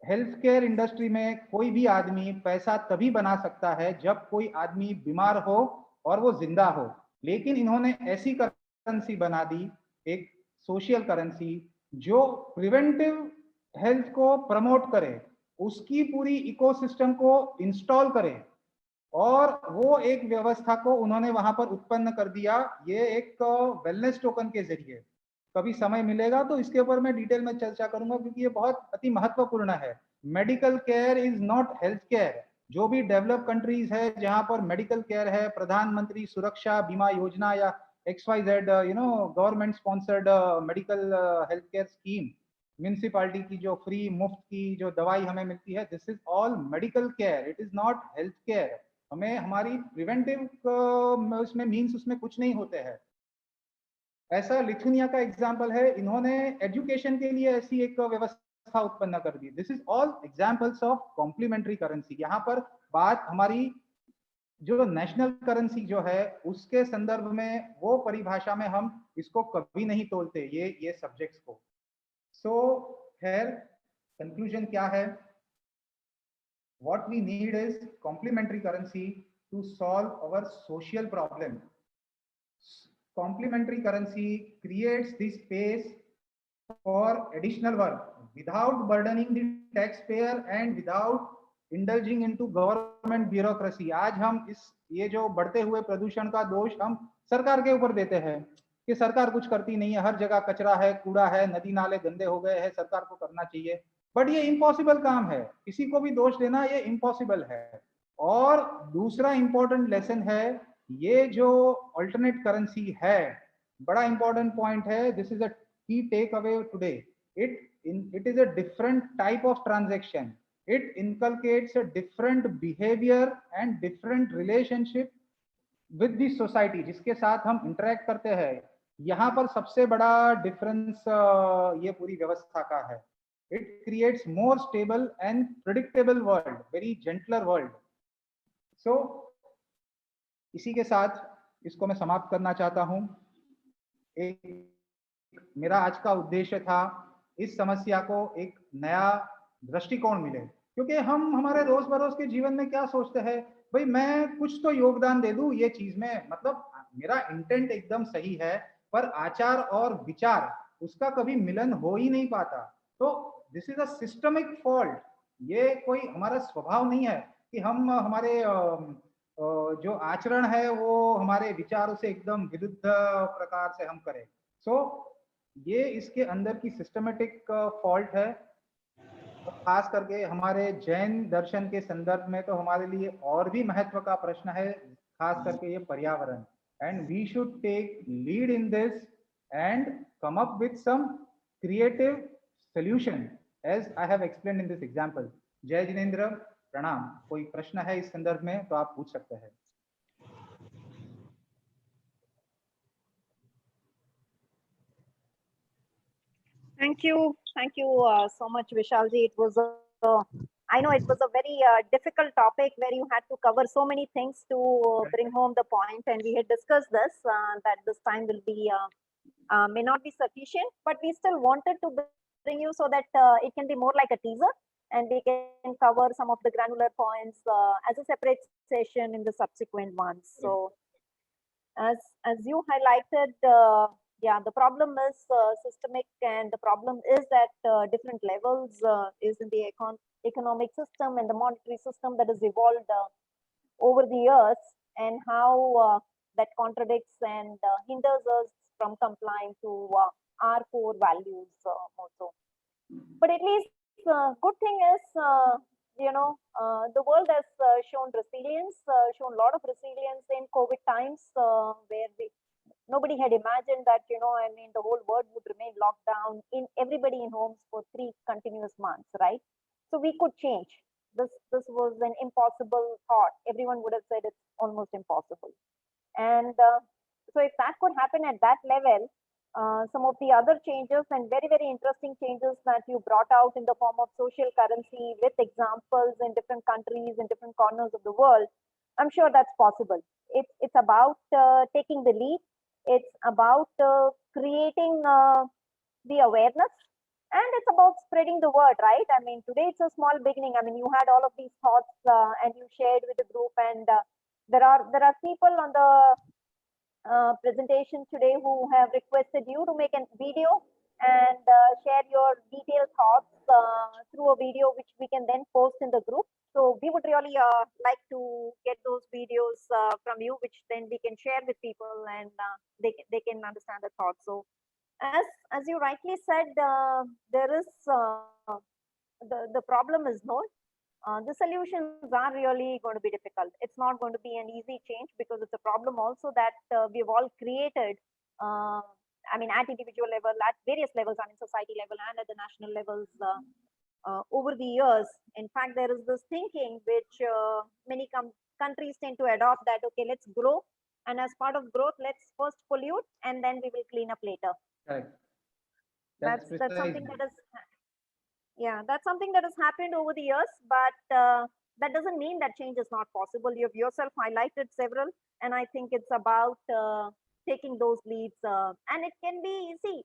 Health care industry में कोई भी आदमी पैसा तभी बना सकता है जब कोई आदमी बीमार हो और वो जिंदा हो। लेकिन इन्होंने ऐसी करेंसी बना दी, एक सोशल करेंसी, जो प्रिवेंटिव हेल्थ को प्रमोट करे, उसकी पूरी इकोसिस्टम को इंस्टॉल करे, और वो एक व्यवस्था को उन्होंने वहां पर उत्पन्न कर दिया, ये एक वेलनेस टोकन के जरिए। कभी समय मिलेगा तो इसके ऊपर मैं डिटेल में चर्चा करूंगा, क्योंकि ये बहुत अति महत्वपूर्ण है। Medical care is not health care. जो भी डेवलप कंट्रीज है जहां पर मेडिकल केयर है, प्रधानमंत्री सुरक्षा बीमा योजना या XYZ government sponsored medical health care scheme, municipality की जो फ्री मुफ्त की जो दवाई हमें मिलती है, this is all medical care, it is not health care. हमें हमारी प्रिवेंटिव उसमें मीन्स उसमें कुछ नहीं होते हैं। ऐसा लिथुनिया का एग्जाम्पल है, इन्होंने एजुकेशन के लिए ऐसी एक व्यवस्था उत्पन्न कर दी। This is all examples of complementary currency. यहाँ पर बात हमारी जो नेशनल करेंसी जो है उसके संदर्भ में, वो परिभाषा में हम इसको कभी नहीं तोलते ये सब्जेक्ट्स को। सो खैर कंक्लूजन क्या है? What we need is complementary currency to solve our social problem. Complementary currency creates the space for additional work without burdening the taxpayer and without indulging into government bureaucracy। आज हम ये जो बढ़ते हुए प्रदूषण का दोष हम सरकार के ऊपर देते हैं कि सरकार कुछ करती नहीं है, हर जगह कचरा है, कूड़ा है, नदी नाले गंदे हो गए हैं, सरकार को करना चाहिए। बट ये इम्पॉसिबल काम है, किसी को भी दोष देना ये इम्पॉसिबल है। और दूसरा इंपॉर्टेंट लेसन है, ये जो अल्टरनेट करेंसी है, बड़ा इंपॉर्टेंट पॉइंट है, this is a key take away today. it is a different type of transaction, it inculcates a different behavior and different relationship with the society जिसके साथ हम interact करते हैं। यहाँ पर सबसे बड़ा डिफरेंस ये पूरी व्यवस्था का है। It creates more stable and predictable world, very gentler world। So इसी के साथ इसको मैं समाप्त करना चाहता हूँ। मेरा आज का उद्देश्य था इस समस्या को एक नया दृष्टिकोण मिले, क्योंकि हम हमारे रोज बरोज के जीवन में क्या सोचते हैं, भाई मैं कुछ तो योगदान दे दूं ये चीज में, मतलब मेरा इंटेंट एकदम सही है, पर आचार और विचार उसका कभी मिलन हो ही नहीं पाता। तो this is a systemic fault. ये कोई हमारा स्वभाव नहीं है कि हम हमारे जो आचरण है वो हमारे विचारों से एकदम विरुद्ध प्रकार से हम करें। सो ये इसके अंदर की सिस्टमेटिक फॉल्ट है। और खास करके हमारे जैन दर्शन के संदर्भ में तो हमारे लिए और भी महत्व का प्रश्न है, खास करके ये पर्यावरण। And we should take lead in this and come up with some creative solution as I have explained in this example. जय जिनेंद्र, प्रणाम। कोई प्रश्न है इस संदर्भ में तो आप पूछ सकते हैं। Thank you so much, Vishalji. It was I know it was a very difficult topic where you had to cover so many things to bring home the point, and we had discussed this that this time will be may not be sufficient, but we still wanted to bring you so that it can be more like a teaser, and we can cover some of the granular points as a separate session in the subsequent ones. So, as you highlighted, yeah, the problem is systemic, and the problem is that different levels is in the economic system and the monetary system that has evolved over the years, and how that contradicts and hinders us from complying to our core values also. But at least good thing is, the world has shown resilience, shown a lot of resilience in COVID times, where nobody had imagined that, the whole world would remain locked down in everybody in homes for 3 continuous months, right? So we could change. This was an impossible thought. Everyone would have said it's almost impossible. And so if that could happen at that level, some of the other changes and very, very interesting changes that you brought out in the form of social currency with examples in different countries, in different corners of the world, I'm sure that's possible. It's about taking the lead. It's about creating the awareness, and it's about spreading the word, right? I mean, today it's a small beginning. I mean, you had all of these thoughts and you shared with the group, and there are people on the presentation today who have requested you to make a video and share your detailed thoughts through a video, which we can then post in the group. So we would really like to get those videos from you, which then we can share with people, and they can understand the thoughts. So as you rightly said, there is the problem is known. The solutions are really going to be difficult. It's not going to be an easy change, because it's a problem also that we've all created. At individual level, at various levels, society level and at the national levels over the years. In fact, there is this thinking which many countries tend to adopt, that okay, let's grow, and as part of growth, let's first pollute, and then we will clean up later. Correct. That's something that is. Yeah, that's something that has happened over the years, but that doesn't mean that change is not possible. You've yourself highlighted several, and I think it's about taking those leads. And it can be, see,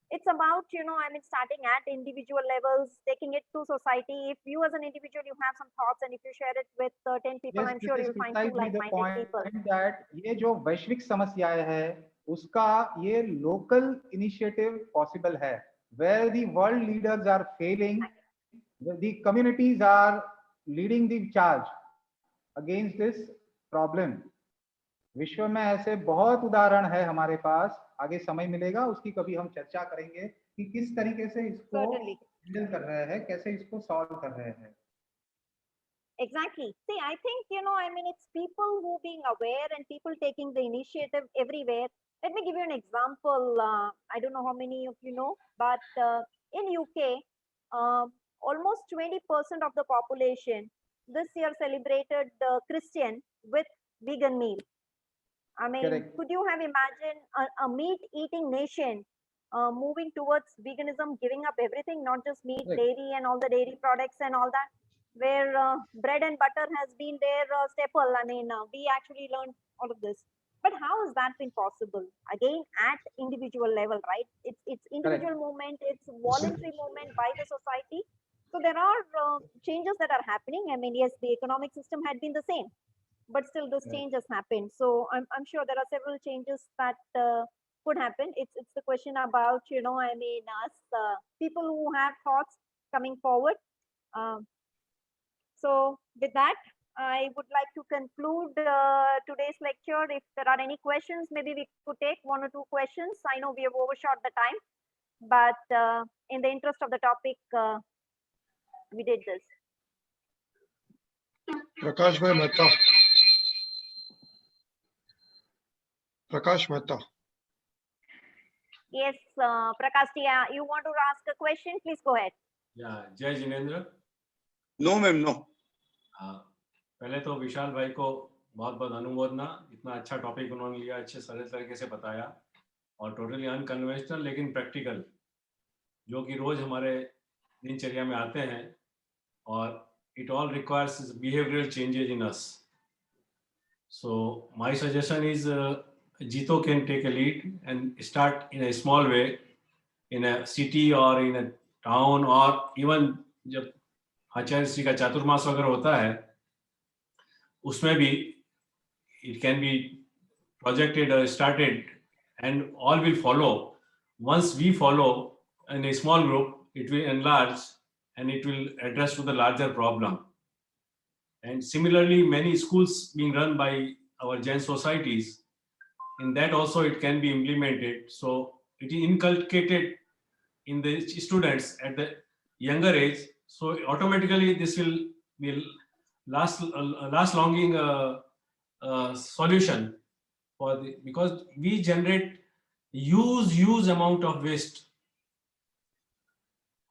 it's about, starting at individual levels, taking it to society. If you as an individual, you have some thoughts, and if you share it with 10 people, yes, I'm sure you'll find 2 like-minded people. That ये जो वैश्विक समस्याएं है, उसका ये local initiative possible है. Where the world leaders are failing, the communities are leading the charge against this problem. विश्व में ऐसे बहुत उदाहरण है हमारे पास. आगे समय मिलेगा, उसकी कभी हम चर्चा करेंगे कि किस तरीके से इसको हैंडल कर रहे हैं, कैसे इसको सॉल्व कर रहे हैं. Exactly. See, I think, it's people who being aware and people taking the initiative everywhere. Let me give you an example. I don't know how many of you know, but in UK, almost 20% of the population this year celebrated Christian with vegan meal. Correct. Could you have imagined a meat-eating nation moving towards veganism, giving up everything, not just meat, Correct. dairy, and all the dairy products and all that, where bread and butter has been their staple. We actually learned all of this. But how has that been possible? Again, at individual level, right? It's individual movement, it's voluntary movement by the society. So there are changes that are happening. Yes, the economic system had been the same, but still this change has happened. So I'm sure there are several changes that could happen. It's the question about, I mean, us people who have thoughts coming forward. So with that, I would like to conclude today's lecture. If there are any questions, maybe we could take 1 or 2 questions. I know we have overshot the time, but in the interest of the topic, we did this. Prakash Bhai Mehta. Prakash Mehta. Yes, Prakash, you want to ask a question? Please go ahead. Yeah, Jai Jinendra. No, ma'am, no. पहले तो विशाल भाई को बहुत बहुत अनुमोदना, इतना अच्छा topic उन्होंने लिया, अच्छे सरल तरीके से बताया और टोटली अनकन्वेंशनल लेकिन प्रैक्टिकल, जो कि रोज हमारे दिनचर्या में आते हैं और it all requires behavioral changes in us. So my suggestion is Jito can take a lead and start in a small way in a city or in a town, or even जब आचार्य श्री का चातुर्मास वगैरह होता है उसमें भी it can be projected or started and all will follow. Once we follow in a small group, it will enlarge and it will address to the larger problem. And similarly, many schools being run by our Jain societies, in that also it can be implemented. So it is inculcated in the students at the younger age. So automatically this will last longing solution for the, because we generate huge amount of waste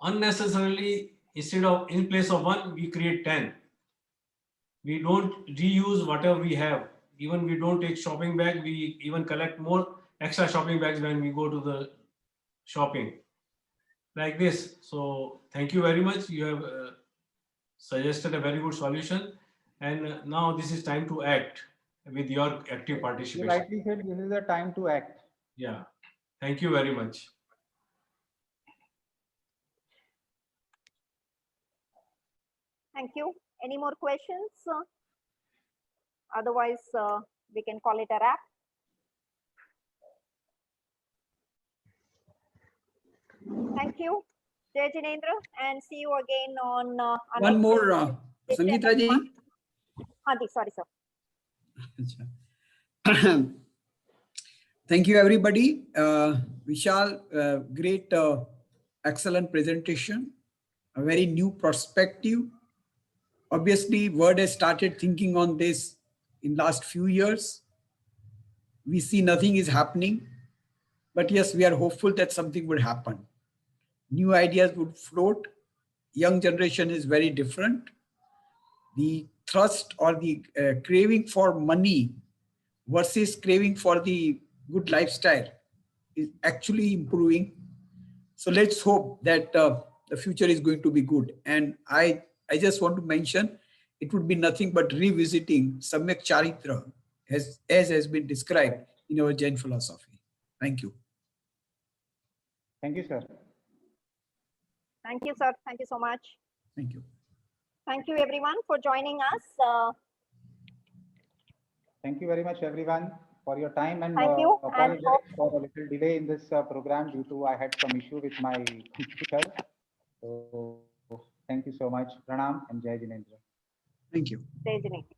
unnecessarily. Instead of, in place of 1, we create 10. We don't reuse whatever we have. Even we don't take shopping bag, we even collect more extra shopping bags when we go to the shopping, like this. So thank you very much. You have suggested a very good solution, and now this is time to act with your active participation. You rightly said this is the time to act. Yeah, thank you very much. Thank you. Any more questions? Otherwise, we can call it a wrap. Thank you, Jai Jinendra, and see you again on. One more, Sangeeta ji. Sorry, sir. Thank you, everybody. Vishal, great, excellent presentation. A very new perspective. Obviously, Word has started thinking on this in last few years. We see nothing is happening, but yes, we are hopeful that something would happen. New ideas would float. Young generation is very different. The thrust or the craving for money versus craving for the good lifestyle is actually improving. So let's hope that the future is going to be good. And I just want to mention, it would be nothing but revisiting Samyak Charitra as has been described in our Jain philosophy. Thank you. Thank you, sir. Thank you, sir. Thank you so much. Thank you. Thank you, everyone, for joining us. Thank you very much, everyone, for your time, and Thank you. apologize for a little delay in this program due to I had some issue with my computer. So thank you so much. Pranam and Jai Jinendra. Thank you. Jai Jinendra.